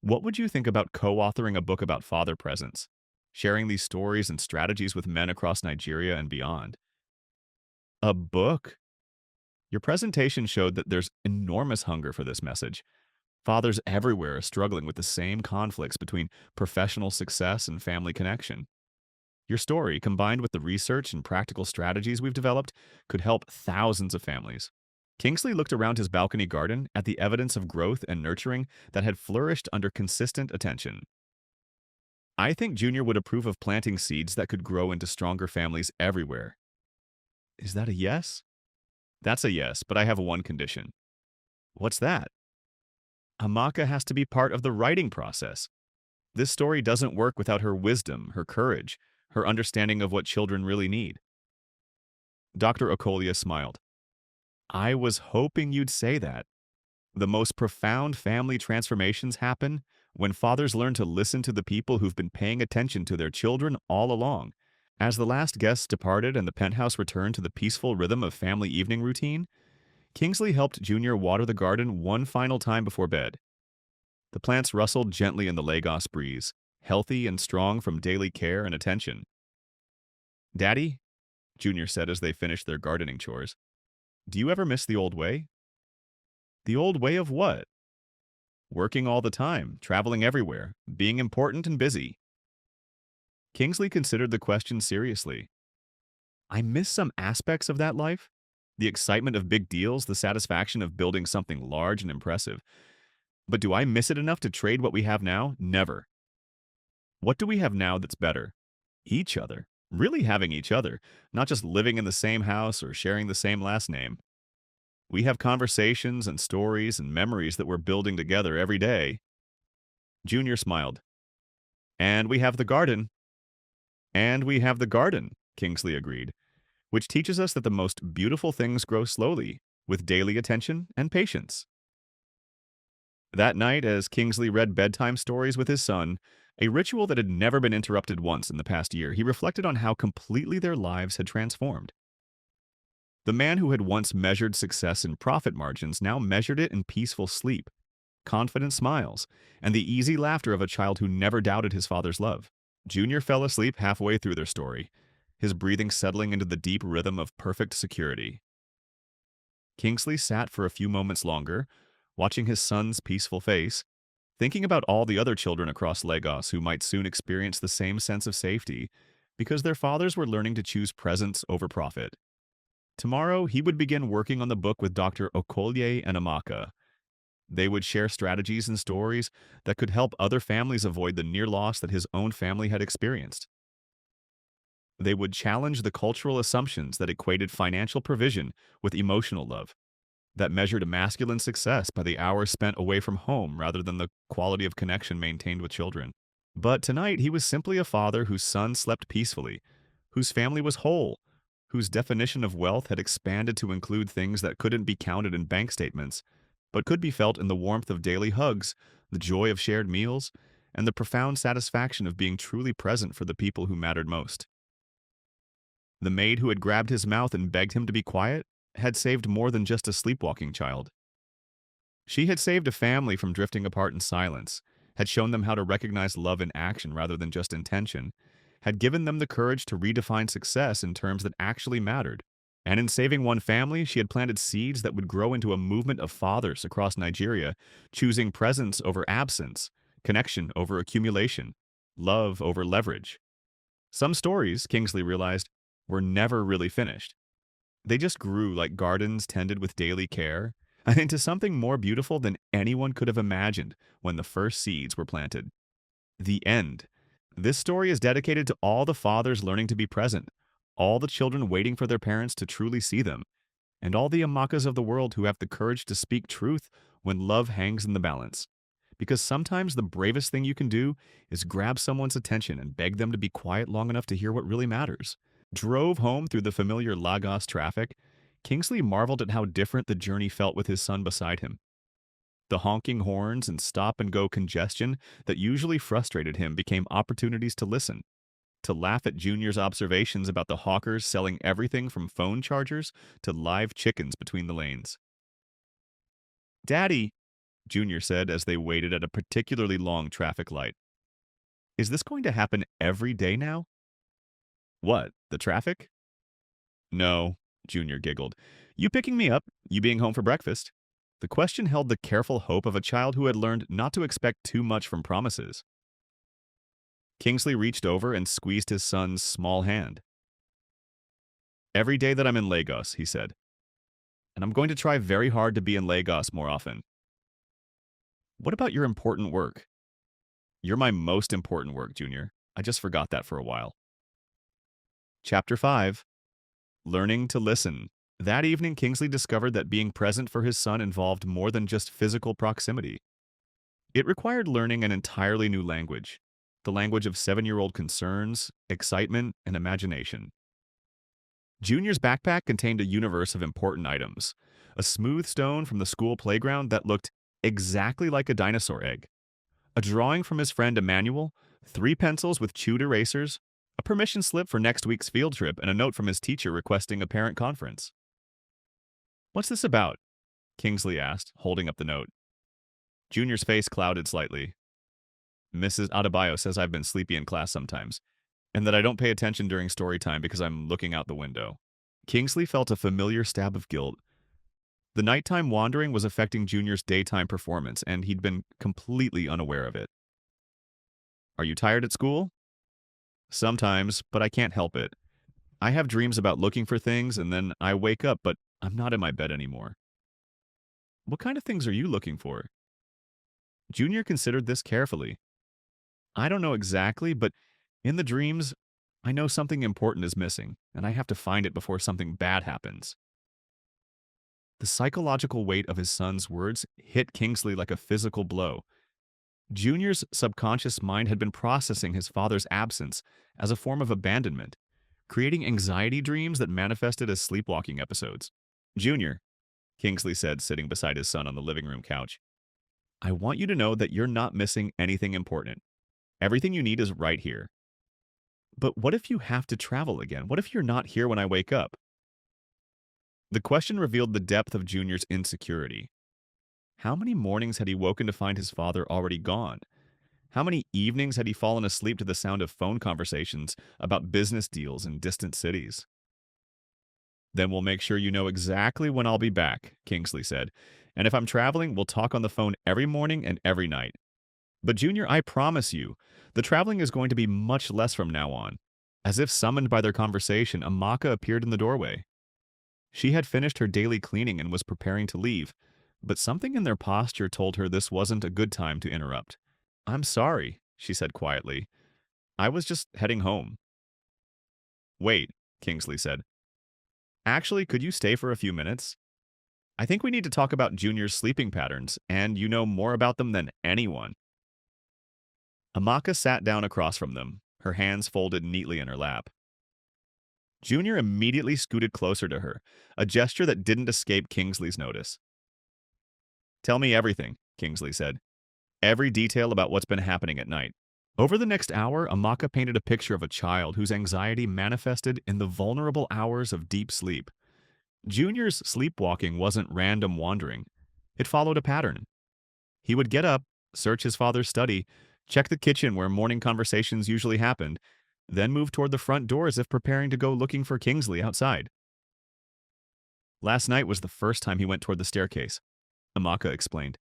"What would you think about co-authoring a book about father presence, sharing these stories and strategies with men across Nigeria and beyond?" A book? Your presentation showed that there's enormous hunger for this message. Fathers everywhere are struggling with the same conflicts between professional success and family connection. Your story, combined with the research and practical strategies we've developed, could help thousands of families. Kingsley looked around his balcony garden at the evidence of growth and nurturing that had flourished under consistent attention. "I think Junior would approve of planting seeds that could grow into stronger families everywhere." Is that a yes? That's a yes, but I have one condition. What's that? Amaka has to be part of the writing process. This story doesn't work without her wisdom, her courage, her understanding of what children really need. Dr. Okolia smiled. "I was hoping you'd say that. The most profound family transformations happen when fathers learn to listen to the people who've been paying attention to their children all along." As the last guests departed and the penthouse returned to the peaceful rhythm of family evening routine, Kingsley helped Junior water the garden one final time before bed. The plants rustled gently in the Lagos breeze, healthy and strong from daily care and attention. "Daddy," Junior said as they finished their gardening chores, "do you ever miss the old way?" "The old way of what?" "Working all the time, traveling everywhere, being important and busy." Kingsley considered the question seriously. "I miss some aspects of that life. The excitement of big deals, the satisfaction of building something large and impressive. But do I miss it enough to trade what we have now? Never." "What do we have now that's better?" "Each other. Really having each other, not just living in the same house or sharing the same last name. We have conversations and stories and memories that we're building together every day." Junior smiled. "And we have the garden." "And we have the garden," Kingsley agreed, "which teaches us that the most beautiful things grow slowly, with daily attention and patience." That night, as Kingsley read bedtime stories with his son, a ritual that had never been interrupted once in the past year, he reflected on how completely their lives had transformed. The man who had once measured success in profit margins now measured it in peaceful sleep, confident smiles, and the easy laughter of a child who never doubted his father's love. Junior fell asleep halfway through their story, his breathing settling into the deep rhythm of perfect security. Kingsley sat for a few moments longer, watching his son's peaceful face, thinking about all the other children across Lagos who might soon experience the same sense of safety because their fathers were learning to choose presence over profit. Tomorrow, he would begin working on the book with Dr. Okolie and Amaka. They would share strategies and stories that could help other families avoid the near loss that his own family had experienced. They would challenge the cultural assumptions that equated financial provision with emotional love, that measured masculine success by the hours spent away from home rather than the quality of connection maintained with children. But tonight, he was simply a father whose son slept peacefully, whose family was whole, whose definition of wealth had expanded to include things that couldn't be counted in bank statements, but could be felt in the warmth of daily hugs, the joy of shared meals, and the profound satisfaction of being truly present for the people who mattered most. The maid who had grabbed his mouth and begged him to be quiet had saved more than just a sleepwalking child. She had saved a family from drifting apart in silence, had shown them how to recognize love in action rather than just intention, had given them the courage to redefine success in terms that actually mattered. And in saving one family, she had planted seeds that would grow into a movement of fathers across Nigeria, choosing presence over absence, connection over accumulation, love over leverage. Some stories, Kingsley realized, were never really finished. They just grew like gardens tended with daily care, into something more beautiful than anyone could have imagined when the first seeds were planted. The end. This story is dedicated to all the fathers learning to be present, all the children waiting for their parents to truly see them, and all the Amakas of the world who have the courage to speak truth when love hangs in the balance. Because sometimes the bravest thing you can do is grab someone's attention and beg them to be quiet long enough to hear what really matters. Drove home through the familiar Lagos traffic, Kingsley marveled at how different the journey felt with his son beside him. The honking horns and stop-and-go congestion that usually frustrated him became opportunities to listen. to laugh at Junior's observations about the hawkers selling everything from phone chargers to live chickens between the lanes. "Daddy," Junior said as they waited at a particularly long traffic light, "is this going to happen every day now?" "What, the traffic?" "No," Junior giggled. "You picking me up, you being home for breakfast." The question held the careful hope of a child who had learned not to expect too much from promises. Kingsley reached over and squeezed his son's small hand. "Every day that I'm in Lagos," he said. "And I'm going to try very hard to be in Lagos more often." "What about your important work?" "You're my most important work, Junior. I just forgot that for a while." Chapter 5. Learning to Listen. That evening, Kingsley discovered that being present for his son involved more than just physical proximity. It required learning an entirely new language, the language of 7-year-old concerns, excitement, and imagination. Junior's backpack contained a universe of important items: a smooth stone from the school playground that looked exactly like a dinosaur egg, a drawing from his friend Emmanuel, 3 pencils with chewed erasers, a permission slip for next week's field trip, and a note from his teacher requesting a parent conference. "What's this about?" Kingsley asked, holding up the note. Junior's face clouded slightly. "Mrs. Adebayo says I've been sleepy in class sometimes, and that I don't pay attention during story time because I'm looking out the window." Kingsley felt a familiar stab of guilt. The nighttime wandering was affecting Junior's daytime performance, and he'd been completely unaware of it. "Are you tired at school?" "Sometimes, but I can't help it. I have dreams about looking for things, and then I wake up, but I'm not in my bed anymore." "What kind of things are you looking for?" Junior considered this carefully. "I don't know exactly, but in the dreams, I know something important is missing, and I have to find it before something bad happens." The psychological weight of his son's words hit Kingsley like a physical blow. Junior's subconscious mind had been processing his father's absence as a form of abandonment, creating anxiety dreams that manifested as sleepwalking episodes. "Junior," Kingsley said, sitting beside his son on the living room couch, "I want you to know that you're not missing anything important. Everything you need is right here." "But what if you have to travel again? What if you're not here when I wake up?" The question revealed the depth of Junior's insecurity. How many mornings had he woken to find his father already gone? How many evenings had he fallen asleep to the sound of phone conversations about business deals in distant cities? "Then we'll make sure you know exactly when I'll be back," Kingsley said. "And if I'm traveling, we'll talk on the phone every morning and every night. But Junior, I promise you, the traveling is going to be much less from now on." As if summoned by their conversation, Amaka appeared in the doorway. She had finished her daily cleaning and was preparing to leave, but something in their posture told her this wasn't a good time to interrupt. "I'm sorry," she said quietly. "I was just heading home." "Wait," Kingsley said. "Actually, could you stay for a few minutes? I think we need to talk about Junior's sleeping patterns, and you know more about them than anyone." Amaka sat down across from them, her hands folded neatly in her lap. Junior immediately scooted closer to her, a gesture that didn't escape Kingsley's notice. "Tell me everything," Kingsley said. "Every detail about what's been happening at night." Over the next hour, Amaka painted a picture of a child whose anxiety manifested in the vulnerable hours of deep sleep. Junior's sleepwalking wasn't random wandering. It followed a pattern. He would get up, search his father's study, check the kitchen where morning conversations usually happened, then move toward the front door as if preparing to go looking for Kingsley outside. "Last night was the first time he went toward the staircase," Amaka explained.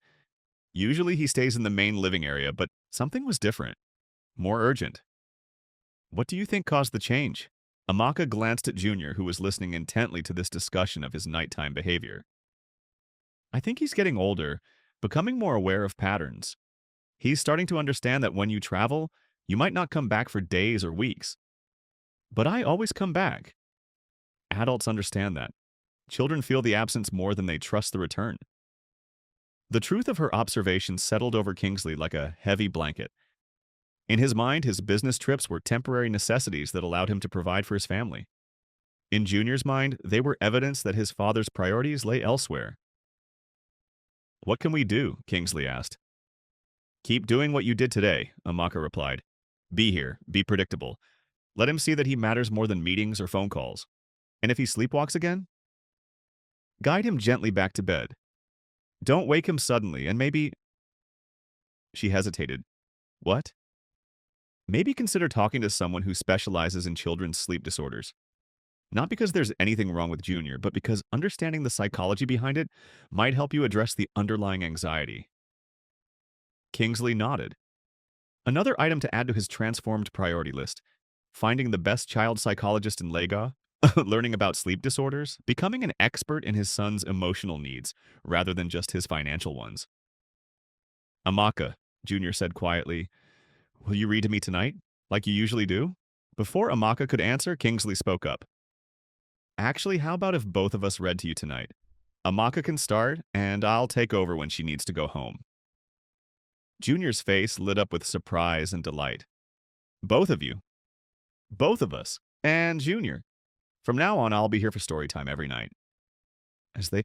"Usually he stays in the main living area, but something was different, more urgent." "What do you think caused the change?" Amaka glanced at Junior, who was listening intently to this discussion of his nighttime behavior. "I think he's getting older, becoming more aware of patterns. He's starting to understand that when you travel, you might not come back for days or weeks. But I always come back." Adults understand that. Children feel the absence more than they trust the return. The truth of her observation settled over Kingsley like a heavy blanket. In his mind, his business trips were temporary necessities that allowed him to provide for his family. In Junior's mind, they were evidence that his father's priorities lay elsewhere. "What can we do?" Kingsley asked. "Keep doing what you did today," Amaka replied. "Be here, be predictable. Let him see that he matters more than meetings or phone calls. And if he sleepwalks again, guide him gently back to bed. Don't wake him suddenly, and maybe... She hesitated. What? Maybe consider talking to someone who specializes in children's sleep disorders. Not because there's anything wrong with Junior, but because understanding the psychology behind it might help you address the underlying anxiety. Kingsley nodded. Another item to add to his transformed priority list: finding the best child psychologist in Lagos, learning about sleep disorders, becoming an expert in his son's emotional needs rather than just his financial ones. Amaka, Junior said quietly, will you read to me tonight, like you usually do? Before Amaka could answer, Kingsley spoke up. Actually, how about if both of us read to you tonight? Amaka can start, and I'll take over when she needs to go home. Junior's face lit up with surprise and delight. Both of you. Both of us. And Junior. From now on, I'll be here for story time every night. As they